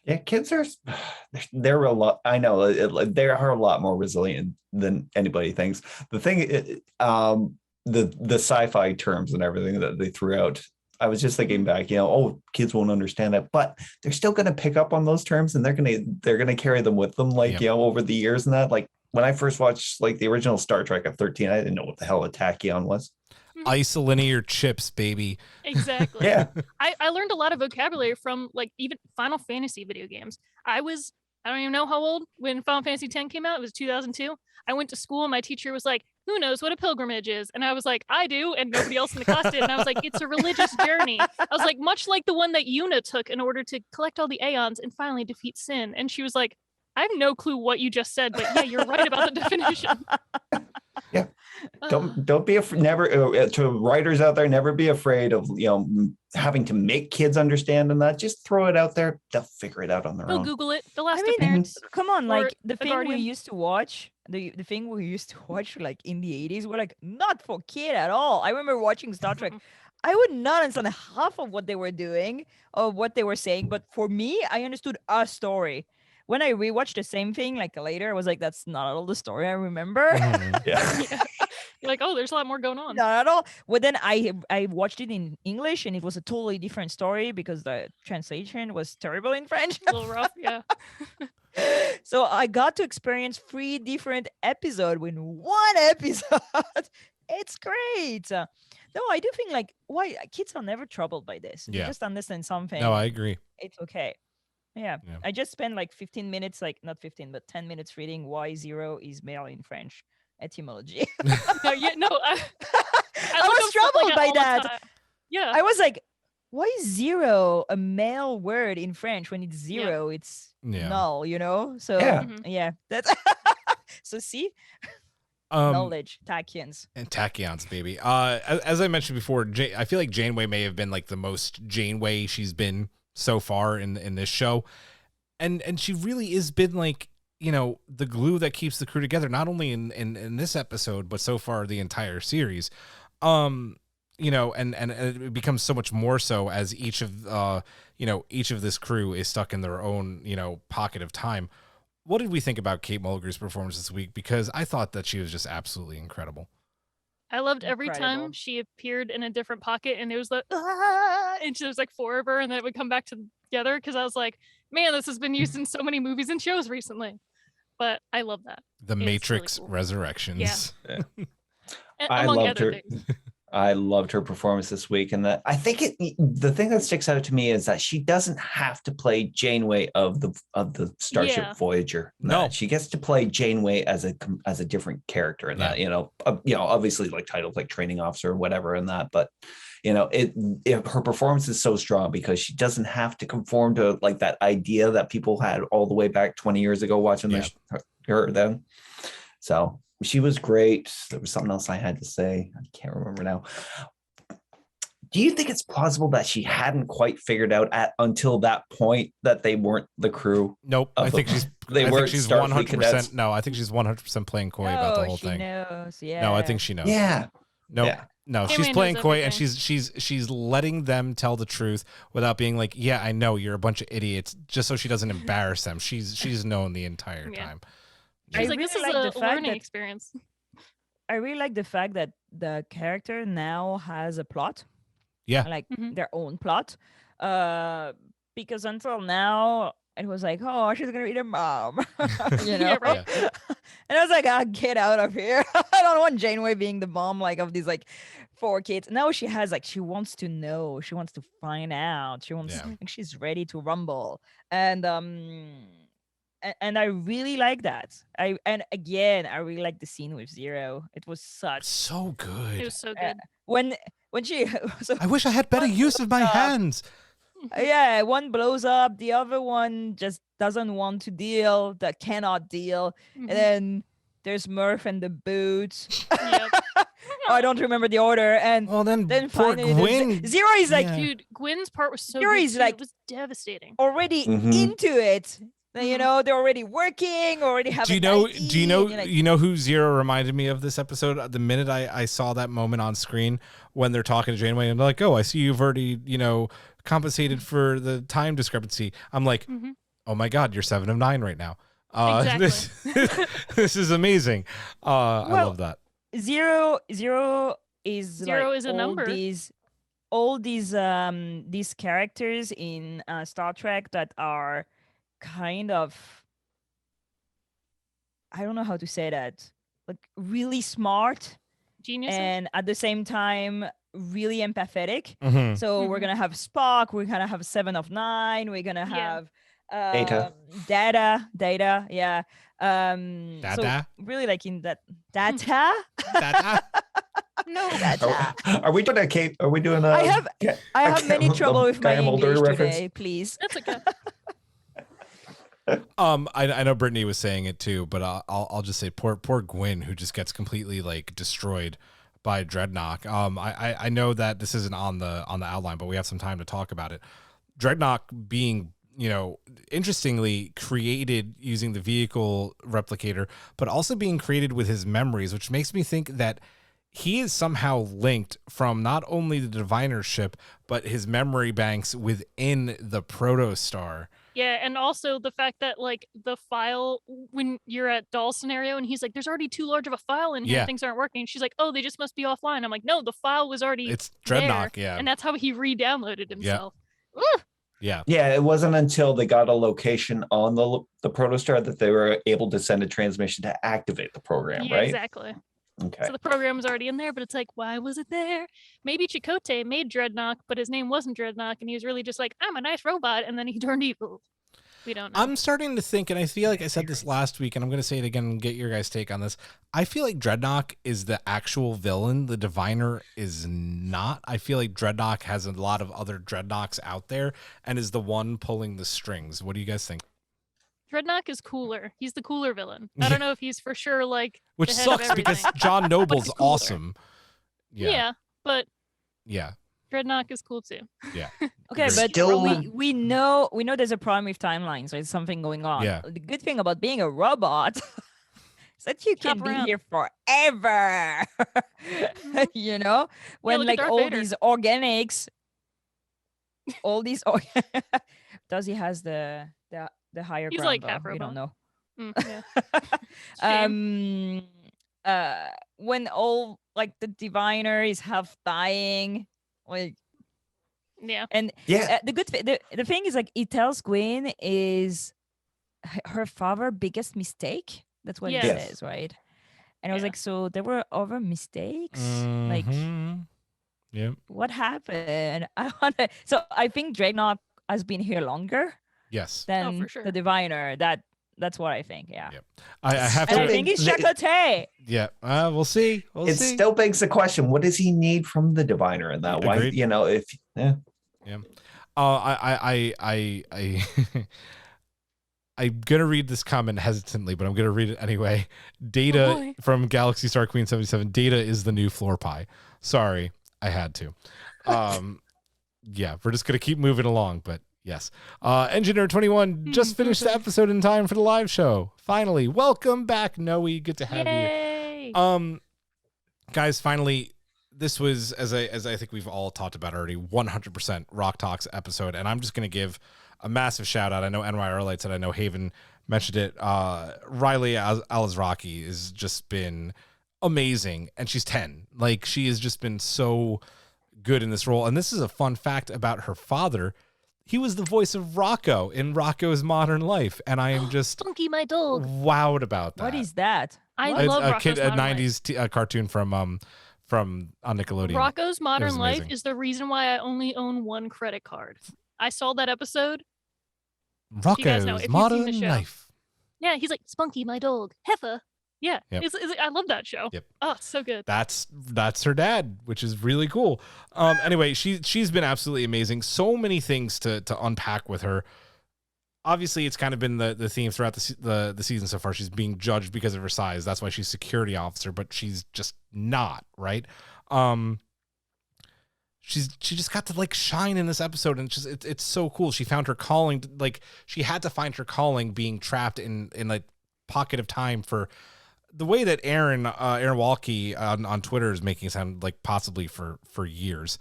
Yeah, kids they're a lot. I know they are a lot more resilient than anybody thinks. The thing, the sci-fi terms and everything that they threw out, I was just thinking back, you know, oh, kids won't understand that, but they're still going to pick up on those terms, and they're going to carry them with them, like, you know, over the years and that. Like when I first watched like the original Star Trek at 13, I didn't know what the hell a tachyon was. Isolinear chips, baby. Exactly. Yeah. I learned a lot of vocabulary from like even Final Fantasy video games. I don't even know how old when Final Fantasy X came out. It was 2002. I went to school and my teacher was like, who knows what a pilgrimage is? And I was like, I do. And nobody else in the class did. And I was like, it's a religious journey. I was like, much like the one that Yuna took in order to collect all the Aeons and finally defeat sin. And she was like, I have no clue what you just said, but yeah, you're right about the definition. Yeah. Don't be afraid. Never, to writers out there, never be afraid of, you know, having to make kids understand and that. Just throw it out there. They'll figure it out on their own. They'll Google it. They'll ask I mean, their parents. come on, or like the thing guardian. we used to watch, the thing we used to watch like in the 80s were like not for kid at all. I remember watching Star Trek. I would not understand half of what they were doing or what they were saying, but for me, I understood a story. When I rewatched the same thing like later, I was like, that's not at all the story I remember. Yeah. You're like, oh, there's a lot more going on. Not at all. Well, then I watched it in English and it was a totally different story because the translation was terrible in French. A little rough, yeah. So I got to experience 3 different episodes in one episode. It's great. No, I do think like why kids are never troubled by this. You just understand something. No, I agree. It's okay. Yeah. I just spent like 15 minutes, like not 15, but 10 minutes reading why 0 is male in French etymology. I was troubled by that. Yeah. I was like, why is 0 a male word in French? When it's 0, it's null, you know? So yeah, that's so see? Knowledge, tachyons. And tachyons, baby. As I mentioned before, I feel like Janeway may have been like the most Janeway she's been so far in this show. And she really has been like, you know, the glue that keeps the crew together, not only in this episode, but so far the entire series. You know, and it becomes so much more so as each of this crew is stuck in their own, you know, pocket of time. What did we think about Kate Mulgrews' performance this week? Because I thought that she was just absolutely incredible. I loved every time she appeared in a different pocket and it was like, and there was like 4 of her and then it would come back together because I was like, man, this has been used in so many movies and shows recently. But I love that. The Matrix really cool. Resurrections. Yeah. Among other things. I loved her performance this week, and that I think the thing that sticks out to me is that she doesn't have to play Janeway of the Starship Voyager. No, she gets to play Janeway as a different character, and that obviously like titles like training officer or whatever, and that, but her performance is so strong because she doesn't have to conform to like that idea that people had all the way back 20 years ago watching her then. So. She was great. There was something else I had to say. I can't remember now. Do you think it's plausible that she hadn't quite figured out until that point that they weren't the crew? Nope. I think she's 100%. No, I think she's 100% playing coy about the whole thing. Knows, yeah. No, I think she knows. Yeah. No. Yeah. No, she's playing coy and she's letting them tell the truth without being like, yeah, I know you're a bunch of idiots, just so she doesn't embarrass them. She's known the entire time. She's like, this is a learning experience. I really like the fact that the character now has a plot. Yeah. Like their own plot. Because until now, it was like, oh, she's going to be their mom. you know? Right. And I was like, get out of here. I don't want Janeway being the mom like of these like 4 kids. Now she has like, she wants to know. She wants to find out. She wants, like, she's ready to rumble. And I really like that. I really like the scene with 0. It was so good. It was so good. When she I wish I had better use of my hands. Yeah, one blows up, the other one just doesn't want to deal, that cannot deal. And then there's Murph and the boots. Yep. I don't remember the order. And then finally Gwen. 0 is like, dude, Gwen's part was so 0 good. is like, it was devastating. Already into it. You know, they're already working, already have. Do you know who 0 reminded me of this episode? The minute I saw that moment on screen when they're talking to Janeway and they're like, oh, I see you've already, compensated for the time discrepancy. I'm like, oh my God, you're 7 of 9 right now. Exactly. This is amazing. I love that. 0 is 0 like is a number. All these characters in Star Trek that are kind of, I don't know how to say that, like really smart, geniuses, and at the same time really empathetic. So we're gonna have Spock, we're gonna have 7 of 9, we're gonna have Data, yeah. Data? So really like in that Data. No, Data. Are we doing a Kate? Are we doing a? I have many trouble with my English today. Please. That's okay. I know Brittany was saying it too, but I'll just say poor Gwen, who just gets completely like destroyed by Dreadnought. I know that this isn't on the outline, but we have some time to talk about it. Dreadnought being, interestingly created using the vehicle replicator, but also being created with his memories, which makes me think that he is somehow linked from not only the Diviner ship, but his memory banks within the Protostar. Yeah, and also the fact that like the file when you're at Doll scenario and he's like, "There's already too large of a file in here, things aren't working." She's like, "Oh, they just must be offline." I'm like, "No, the file was already it's Dreadnought, there, and that's how he re-downloaded himself." Yeah, it wasn't until they got a location on the Protostar that they were able to send a transmission to activate the program, right? Exactly. Okay. So the program was already in there, but it's like, why was it there? Maybe Chakotay made Dreadnought, but his name wasn't Dreadnought, and he was really just like, I'm a nice robot, and then he turned evil. We don't know. I'm starting to think, and I feel like I said this last week, and I'm going to say it again and get your guys' take on this. I feel like Dreadnought is the actual villain. The Diviner is not. I feel like Dreadnought has a lot of other Dreadnoughts out there and is the one pulling the strings. What do you guys think? Dreadnought is cooler. He's the cooler villain. I don't know if he's for sure like which the head of sucks because everything. John Noble's awesome. Yeah, but yeah, Dreadnought is cool too. Yeah. Okay, but Still- we know there's a problem with timelines. There's something going on. Yeah. The good thing about being a robot is that you can Hop be around. here forever. You know, when look at like Darth all Vader. these organics, all these does he has the higher He's ground? like though? half We don't robot. know. Yeah. When all like the diviner is half dying, like Yeah. and Yeah. the thing is like it tells Gwen is her father's biggest mistake. That's what Yes. it Yes. says, right? And I was Yeah. like, so there were other mistakes. Like Mhm. Yeah. what happened? I wonder. So I think Dreadnought has been here longer Yes. than for sure. the diviner. That's what I think. Yeah. Yep. I have And I to. think it's The- Chakotay. Yeah. We'll see. We'll It see. still begs the question: what does he need from the Diviner in that? Why, Agreed. if I'm gonna read this comment hesitantly, but I'm gonna read it anyway. Data boy. from Galaxy Star Queen 77. Data is the new floor pie. Sorry, I had to. Yeah, we're just gonna keep moving along, but yes. Engineer 21 just finished the episode in time for the live show. Finally, welcome back, Noe. Good to have Yay. you. Guys, finally, this was as I think we've all talked about already, 100% Rock Talks episode, and I'm just gonna give a massive shout out. I know NYR Light said, I know Haven mentioned it. Riley Alizraki has just been amazing, and she's 10. Like, she has just been so good in this role. And this is a fun fact about her father. He was the voice of Rocco in Rocco's Modern Life, and I am just Spunky, my dog. wowed about that. What is that? I love a Rocco's Modern Life. 90s cartoon from on Nickelodeon. Rocco's Modern Life amazing. is the reason why I only own one credit card. I saw that episode. you guys know, Rocco's if you've seen the Modern show. Life. Yeah, he's like, Spunky, my dog. Heifer. Yeah, Yep. I love that show. Yep. Oh, it's so good. That's her dad, which is really cool. Anyway, she's been absolutely amazing. So many things to unpack with her. Obviously, it's kind of been the theme throughout the season so far. She's being judged because of her size. That's why she's security officer, but she's just not, right? She just got to like shine in this episode, and it's so cool. She found her calling. Like, she had to find her calling, being trapped in a pocket of time for the way that Aaron Walke on Twitter is making it sound like possibly for years.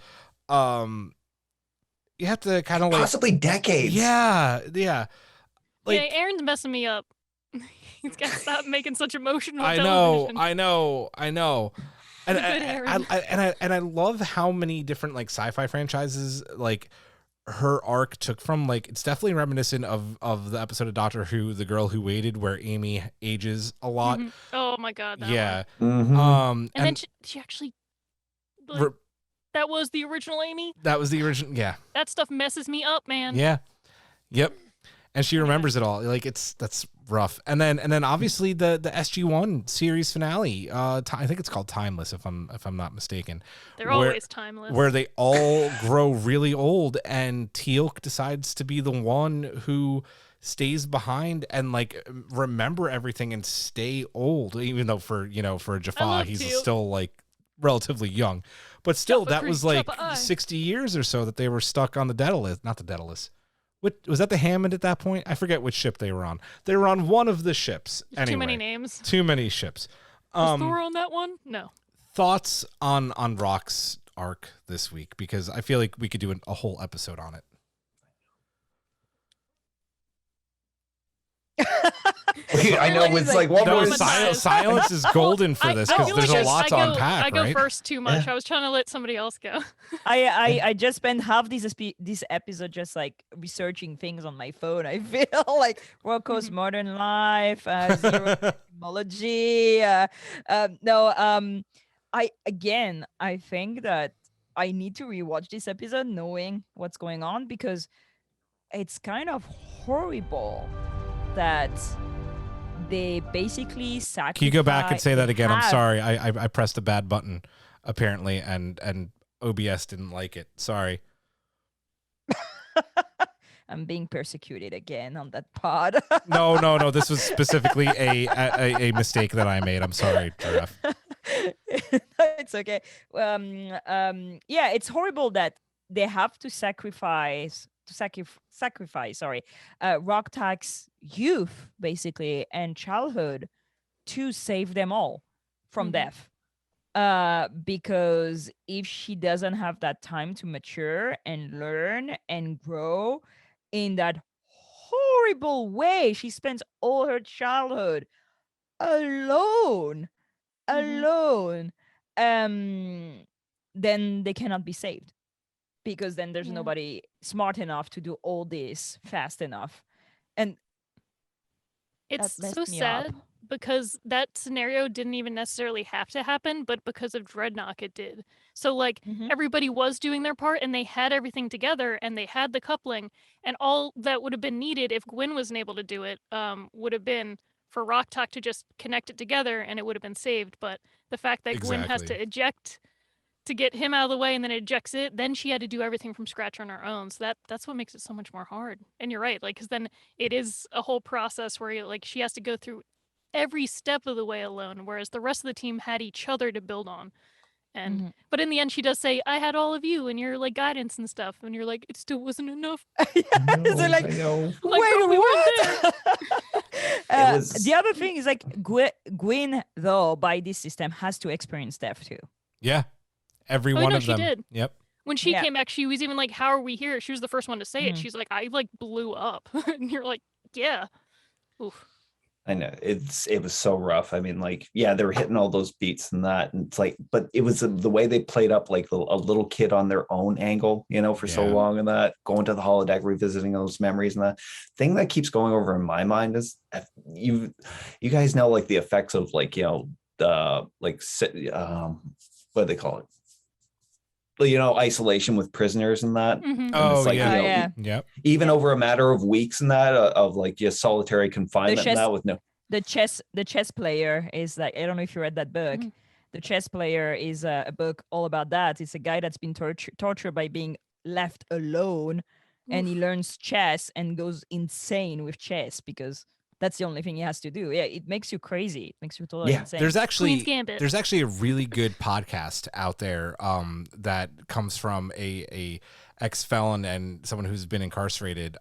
You have to kind of like possibly decades. Yeah. Like, yeah, Aaron's messing me up. He's got to stop making such emotional I television. know. And Good Aaron. I love how many different like sci-fi franchises like her arc took from. Like, it's definitely reminiscent of the episode of Doctor Who, The Girl Who Waited, where Amy ages a lot. Mhm. Oh my god. That Yeah. one. Mhm. And then she actually. Like, that was the original Amy. that was the original. Yeah. That stuff messes me up, man. Yeah. Yep. And she remembers it all. Like, that's rough. And then obviously the SG-1 series finale. I think it's called Timeless, if I'm not mistaken. They're always timeless. Where they all grow really old, and Teal'c decides to be the one who stays behind and like remember everything and stay old, even though for Jaffa love he's Teal'c. still like relatively young. But still, Jaffa that Creek, was like Jaffa I. 60 years or so that they were stuck on the Daedalus. Not the Daedalus. What was that, the Hammond at that point? I forget which ship they were on. They were on one of the ships. There's Anyway, too many names. Too many ships. Was Thor on that one? No. thoughts on Rock's arc this week, because I feel like we could do a whole episode on it. I know it's like what no, more silence is golden for this, because there's a lot to unpack. I go right? first too much. I was trying to let somebody else go. I just spent half this episode just like researching things on my phone. I feel like Rocco's Modern Life, Zero Technology. I think that I need to rewatch this episode knowing what's going on, because it's kind of horrible that they basically sacrifice. Can you go back and say that again? I'm sorry. I pressed a bad button apparently, and OBS didn't like it. Sorry. I'm being persecuted again on that pod. No. This was specifically a mistake that I made. I'm sorry, Girafe. It's okay. Yeah, it's horrible that they have to sacrifice Roktak's youth basically and childhood to save them all from death. Because if she doesn't have that time to mature and learn and grow in that horrible way, she spends all her childhood alone, then they cannot be saved, because then there's nobody smart enough to do all this fast enough. And it's so sad because that scenario didn't even necessarily have to happen, but because of Dreadnought it did. So like everybody was doing their part and they had everything together and they had the coupling, and all that would have been needed if Gwyn wasn't able to do it would have been for Roktak to just connect it together and it would have been saved. But the fact that Gwyn has to eject to get him out of the way and then ejects it, then she had to do everything from scratch on her own. So that's what makes it so much more hard. And you're right, like, because then it is a whole process where like she has to go through every step of the way alone, whereas the rest of the team had each other to build on. And but in the end she does say, I had all of you and your like guidance and stuff, and you're like, it still wasn't enough. They're like, wait, what? The other thing is like Gwyn though by this system has to experience death too. Yeah. Every one of them. She did. Yep. When she came back, she was even like, how are we here? She was the first one to say it. She's like, I like blew up. And you're like, yeah. Oof. I know it was so rough. I mean, like, yeah, they were hitting all those beats and that, and it's like, but it was the way they played up like a little kid on their own angle, you know, for so long, and that going to the holodeck, revisiting those memories, and that thing that keeps going over in my mind is you guys know like the effects of like, you know, the like what do they call it? You know, isolation with prisoners and that. Oh, like, yeah. You know, Yep. Even over a matter of weeks and that of like just solitary confinement and that with no. The chess player is like, I don't know if you read that book. The chess player is a book all about that. It's a guy that's been tortured by being left alone, and he learns chess and goes insane with chess because that's the only thing he has to do. Yeah, it makes you crazy. It makes you totally insane. There's actually a really good podcast out there that comes from a ex-felon and someone who's been incarcerated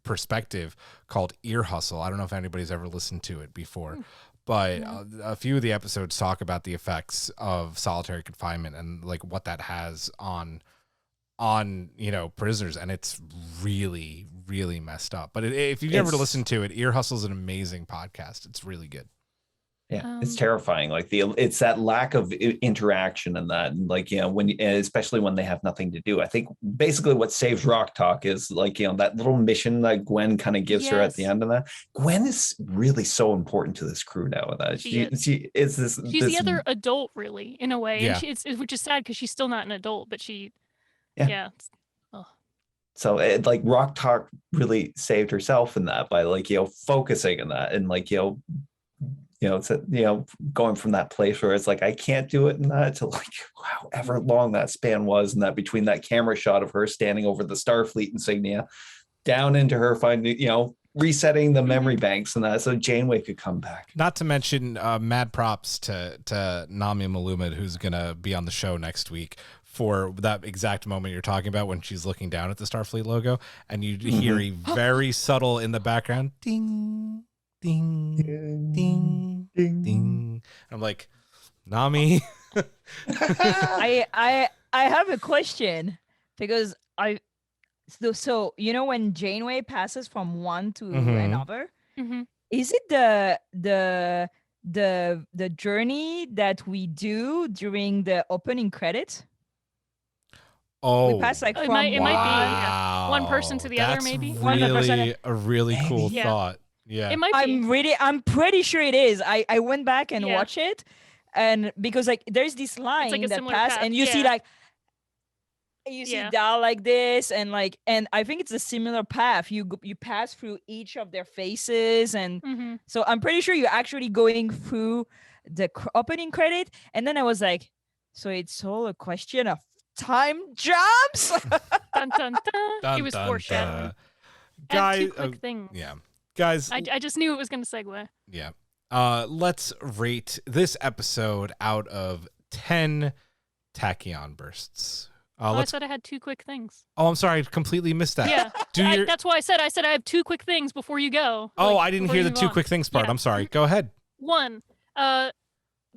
perspective called Ear Hustle. I don't know if anybody's ever listened to it before, but a few of the episodes talk about the effects of solitary confinement and like what that has on you know, prisoners, and it's really messed up. But if you've never listened to it, Ear Hustle is an amazing podcast. It's really good. Yeah, it's terrifying. Like it's that lack of interaction and that, and like, you know, especially when they have nothing to do. I think basically what saves Roktak is like, you know, that little mission that Gwen kind of gives her at the end of that. Gwen is really so important to this crew now. That she is this. She's the other adult, really, in a way, and which is sad because she's still not an adult, but she. So like Roktak really saved herself in that by like, you know, focusing on that and like, you know, it's going from that place where it's like, I can't do it, and that to like however long that span was, and that between that camera shot of her standing over the Starfleet insignia down into her finding, you know, resetting the memory banks and that, so Janeway could come back. Not to mention mad props to Nami Maluma, who's gonna be on the show next week, for that exact moment you're talking about when she's looking down at the Starfleet logo and you hear a very subtle in the background ding ding ding ding ding. I'm like, Nami, I have a question because so you know when Janeway passes from one to another, is it the journey that we do during the opening credits? Oh, we pass like it from might be one wow. person to the other, maybe. Really a really cool thought. Yeah, It might be. I'm pretty sure it is. I went back and watched it, and because like there's this line like that pass, and you see like see Dal like this, and I think it's a similar path. You pass through each of their faces, and so I'm pretty sure you're actually going through the opening credit. And then I was like, so it's all a question of time jumps. Dun, dun, dun. It was foreshadowing. Guys, two quick things. Yeah, guys. I just knew it was going to segue. Yeah. Let's rate this episode out of 10 tachyon bursts. I said I had two quick things. Oh, I'm sorry. I completely missed that. Yeah. That's why I said I have two quick things before you go. Oh, I didn't hear the two quick things part. I'm sorry. Go ahead. One,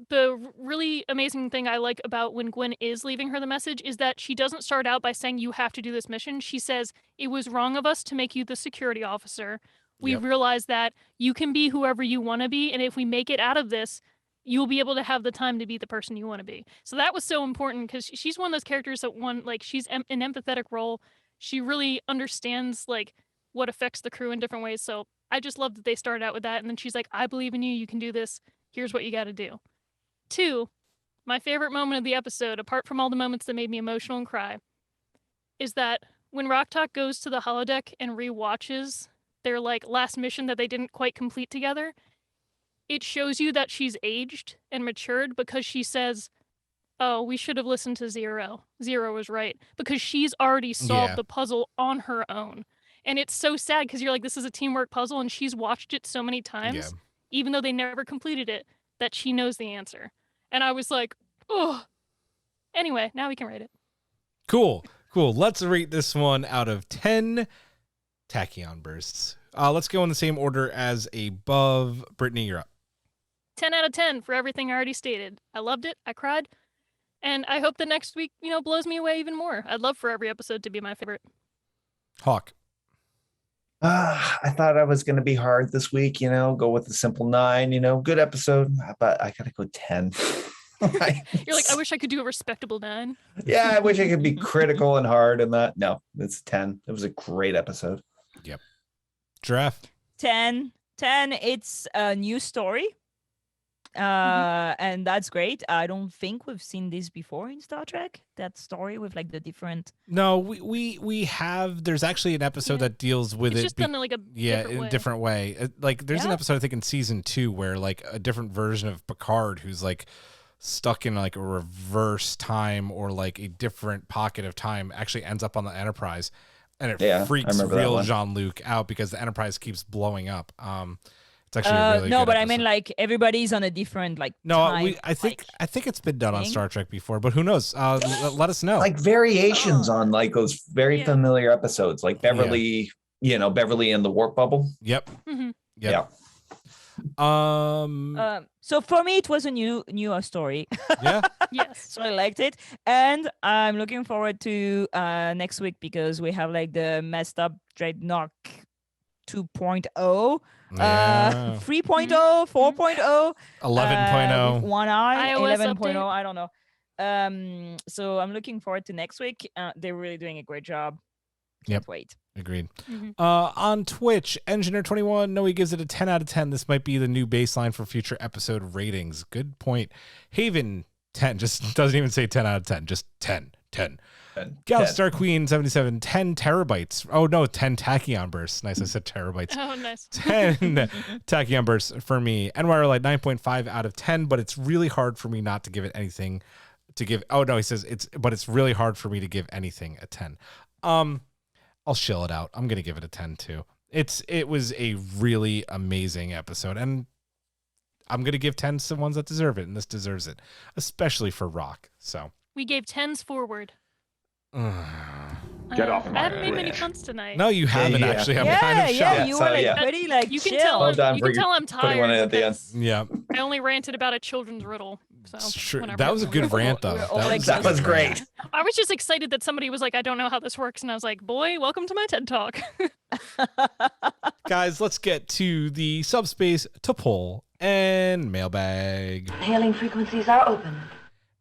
the really amazing thing I like about when Gwen is leaving her the message is that she doesn't start out by saying you have to do this mission. She says, it was wrong of us to make you the security officer. We realize that you can be whoever you want to be, and if we make it out of this, you'll be able to have the time to be the person you want to be. So that was so important because she's one of those characters that she's an empathetic role. She really understands what affects the crew in different ways. So I just love that they started out with that. And then she's like, I believe in you. You can do this. Here's what you got to do. 2, my favorite moment of the episode, apart from all the moments that made me emotional and cry, is that when Rocktalk goes to the holodeck and rewatches their last mission that they didn't quite complete together, it shows you that she's aged and matured because she says, oh, we should have listened to Zero. Zero was right. Because she's already solved the puzzle on her own. And it's so sad because you're like, this is a teamwork puzzle, and she's watched it so many times, even though they never completed it, that she knows the answer. And I was like, oh. Anyway, now we can rate it. Cool. Let's rate this one out of 10 tachyon bursts. Let's go in the same order as above. Brittany, you're up. 10 out of 10 for everything I already stated. I loved it. I cried. And I hope the next week, blows me away even more. I'd love for every episode to be my favorite. Hawk. I thought I was going to be hard this week, go with the simple 9, good episode, but I got to go 10. You're like, I wish I could do a respectable 9. Yeah, I wish I could be critical and hard in that. No, it's 10. It was a great episode. Yep. Girafe. 10. It's a new story. And that's great. I don't think we've seen this before in Star Trek, that story with the different. No, we have. There's actually an episode that deals with it's it. Just done in a different way. There's an episode I think in season 2 where a different version of Picard who's stuck in a reverse time or a different pocket of time actually ends up on the Enterprise, and it freaks real Jean-Luc out because the Enterprise keeps blowing up. It's actually a really no, good but episode. I mean everybody's on a different time. I think it's been done on Star Trek before, but who knows? Let us know. Variations on those very familiar episodes, like Beverly, Beverly in the warp bubble. Yep. Mm-hmm. Yep. So for me, it was a newer story. Yeah. Yes. So I liked it, and I'm looking forward to next week because we have the messed up Dreadnought 2.0. 3.0, 4.0, 11.0, one eye, iOS 11.0. update. I don't know. So I'm looking forward to next week. They're really doing a great job. Can't wait. Agreed. Mm-hmm. On Twitch, Engineer21, no, he gives it a 10 out of 10. This might be the new baseline for future episode ratings. Good point. Haven, 10, just doesn't even say 10 out of 10, just 10. Star Queen 77, 10 terabytes. Oh no, 10 tachyon bursts. Nice, I said terabytes. Oh, nice. 10 tachyon bursts for me. NYR 9.5 out of 10, but it's really hard for me not to give it anything to give. Oh no, he says it's really hard for me to give anything a 10. I'll shill it out. I'm gonna give it a 10 too. It was a really amazing episode, and I'm gonna give 10 to ones that deserve it, and this deserves it, especially for Rock. So we gave 10s forward. Get off I haven't made many puns tonight. No, you haven't actually. I'm kind of shocked. Yeah, you were pretty you chill. can tell. Well done You for can tell I'm putting one in tired. at the end. Yeah. I only ranted about a children's riddle. So Sure. That was a good rant, though. That was great. I was just excited that somebody was like, I don't know how this works. And I was like, boy, welcome to my TED Talk. Guys, let's get to the subspace to poll and mailbag. Hailing frequencies are open.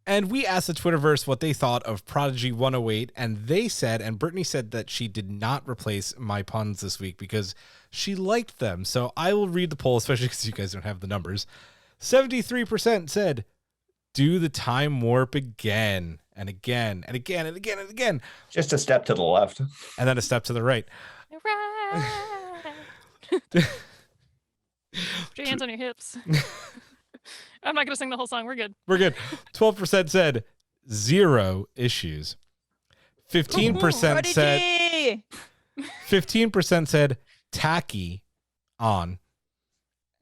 And we asked the Twitterverse what they thought of Prodigy 108, and they said, and Brittany said that she did not replace my puns this week because she liked them. So I will read the poll, especially because you guys don't have the numbers. 73% said, do the time warp again and again and again and again and again. Just a step to the left. And then a step to the right. Put your hands on your hips. I'm not going to sing the whole song. We're good. We're good. 12% said 0 issues. 15% said 15% said tacky on.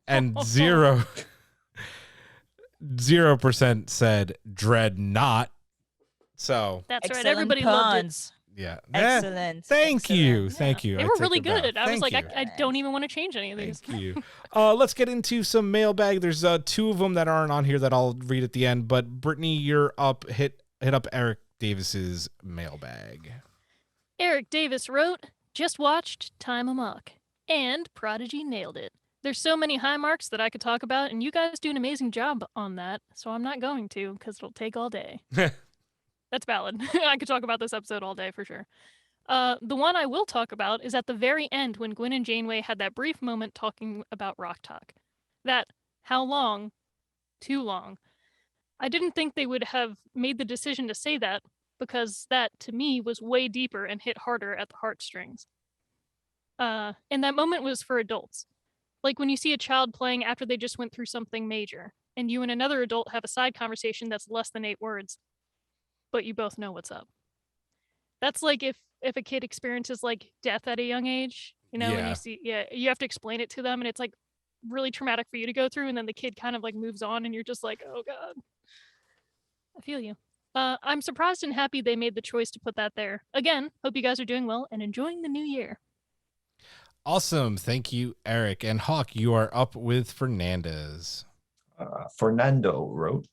And 0% said dread not. So that's excellent right. Everybody puns. Loved it. Yeah. Excellent. Thank you. Yeah. Thank you. They were really good. I was like, I don't even want to change any of these. Thank you. Let's get into some mailbag. There's 2 of them that aren't on here that I'll read at the end. But Brittany, you're up. Hit up Eric Davis's mailbag. Eric Davis wrote, just watched Time Amok, and Prodigy nailed it. There's so many high marks that I could talk about, and you guys do an amazing job on that, so I'm not going to, because it'll take all day. That's valid. I could talk about this episode all day for sure. The one I will talk about is at the very end when Gwen and Janeway had that brief moment talking about Rock Talk. That, how long? Too long. I didn't think they would have made the decision to say that, because that, to me, was way deeper and hit harder at the heartstrings. And that moment was for adults. Like when you see a child playing after they just went through something major, and you and another adult have a side conversation that's less than 8 words, but you both know what's up. That's like if a kid experiences like death at a young age, you know, and you have to explain it to them, and it's like really traumatic for you to go through, and then the kid kind of like moves on, and you're just like, oh God, I feel you. I'm surprised and happy they made the choice to put that there. Again, hope you guys are doing well and enjoying the new year. Awesome. Thank you, Eric. And Hawk, you are up with Fernandez. Fernando wrote,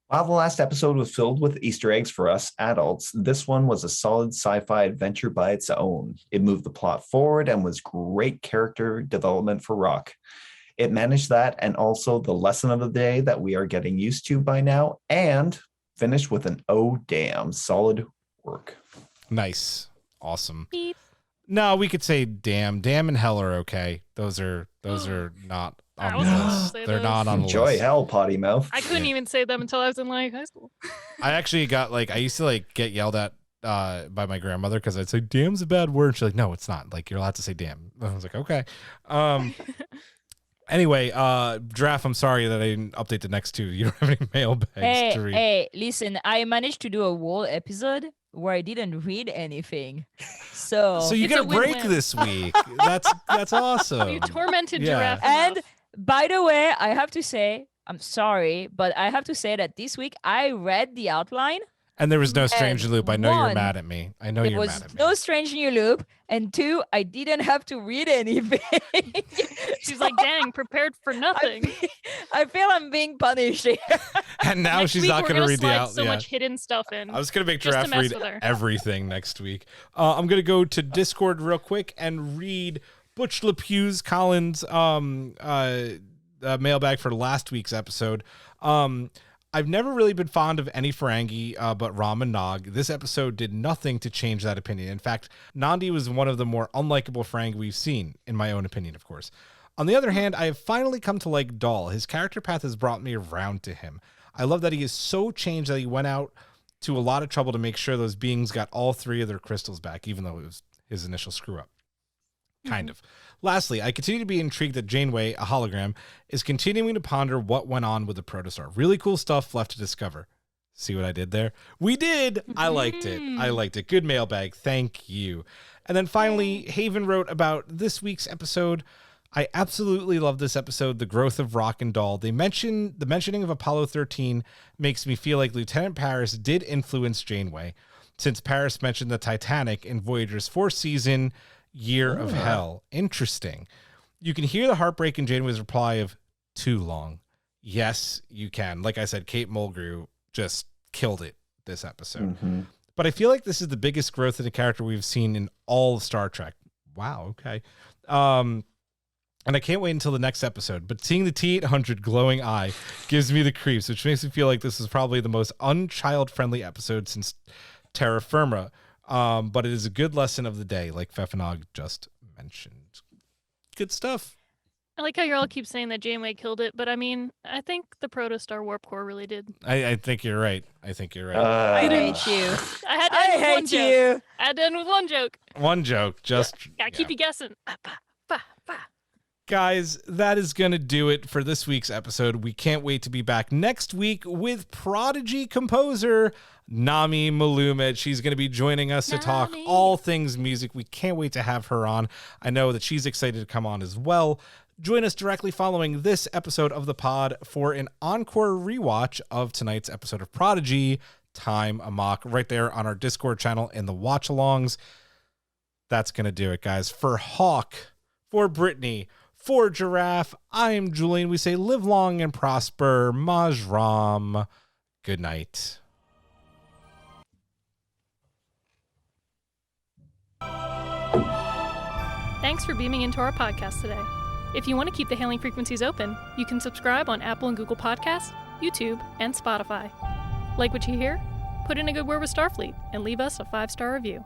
while the last episode was filled with Easter eggs for us adults, this one was a solid sci-fi adventure by its own. It moved the plot forward and was great character development for Rock. It managed that and also the lesson of the day that we are getting used to by now, and finished with an oh damn solid work. Nice. Awesome. Beep. No, we could say damn. Damn and hell are okay. Those are not on the list. They're not on the list. Enjoy hell, potty mouth. I couldn't even say them until I was in like high school. I actually got like, I used to like get yelled at by my grandmother because I'd say damn's a bad word. She's like, no, it's not. Like, you're allowed to say damn. I was like, okay. Anyway, Giraffe, I'm sorry that I didn't update the next 2. You don't have any mailbags to read. Hey, listen, I managed to do a whole episode where I didn't read anything. So you get a break this week. That's awesome. You tormented Giraffe. And by the way, I have to say, I'm sorry, but I have to say that this week I read the outline. And there was no strange loop. I know you're mad at me. I know you're mad at me. There was no strange new loop. And 2, I didn't have to read anything. She's like, dang, prepared for nothing. I feel I'm being punished here. And now she's not going to read the outline. So much hidden stuff in. I was going to make Giraffe read everything next week. I'm going to go to Discord real quick and read Butch LePew's Collins mailbag for last week's episode. I've never really been fond of any Ferengi but Ram and Nog. This episode did nothing to change that opinion. In fact, Nandi was one of the more unlikable Ferengi we've seen, in my own opinion, of course. On the other hand, I have finally come to like Dahl. His character path has brought me around to him. I love that he is so changed that he went out to a lot of trouble to make sure those beings got all 3 of their crystals back, even though it was his initial screw-up. Kind of. Lastly, I continue to be intrigued that Janeway, a hologram, is continuing to ponder what went on with the Protostar. Really cool stuff left to discover. See what I did there? We did! I liked it. I liked it. Good mailbag. Thank you. And then finally, Haven wrote about this week's episode. I absolutely love this episode, the growth of Rock and Dahl. The mentioning of Apollo 13 makes me feel like Lieutenant Paris did influence Janeway, since Paris mentioned the Titanic in Voyager's 4th season, Year of Hell. Interesting. You can hear the heartbreak in Janeway's reply of too long. yes, you can. Like I said, Kate Mulgrew just killed it this episode. But I feel like this is the biggest growth in a character we've seen in all of Star Trek. Wow, okay. And I can't wait until the next episode. But seeing the T-800 glowing eye gives me the creeps, which makes me feel like this is probably the most unchild-friendly episode since Terra Firma. But it is a good lesson of the day, like Fefenog just mentioned. Good stuff. I like how you all keep saying that Janeway killed it, but I mean, I think the Protostar Warp Core really did. I think you're right. I hate you. I had to end with one joke. I had to end with one joke. One joke. Gotta keep you guessing. Guys, that is going to do it for this week's episode. We can't wait to be back next week with Prodigy composer Nami Malumed. She's going to be joining us to talk all things music. We can't wait to have her on. I know that she's excited to come on as well. Join us directly following this episode of the pod for an encore rewatch of tonight's episode of Prodigy, Time Amok, right there on our Discord channel in the watch-alongs. That's going to do it, guys. For Hawk, for Brittany, for Girafe, I am Julian. We say live long and prosper. Majram. Good night. Thanks for beaming into our podcast today. If you want to keep the hailing frequencies open, you can subscribe on Apple and Google Podcasts, YouTube, and Spotify. Like what you hear? Put in a good word with Starfleet and leave us a 5-star review.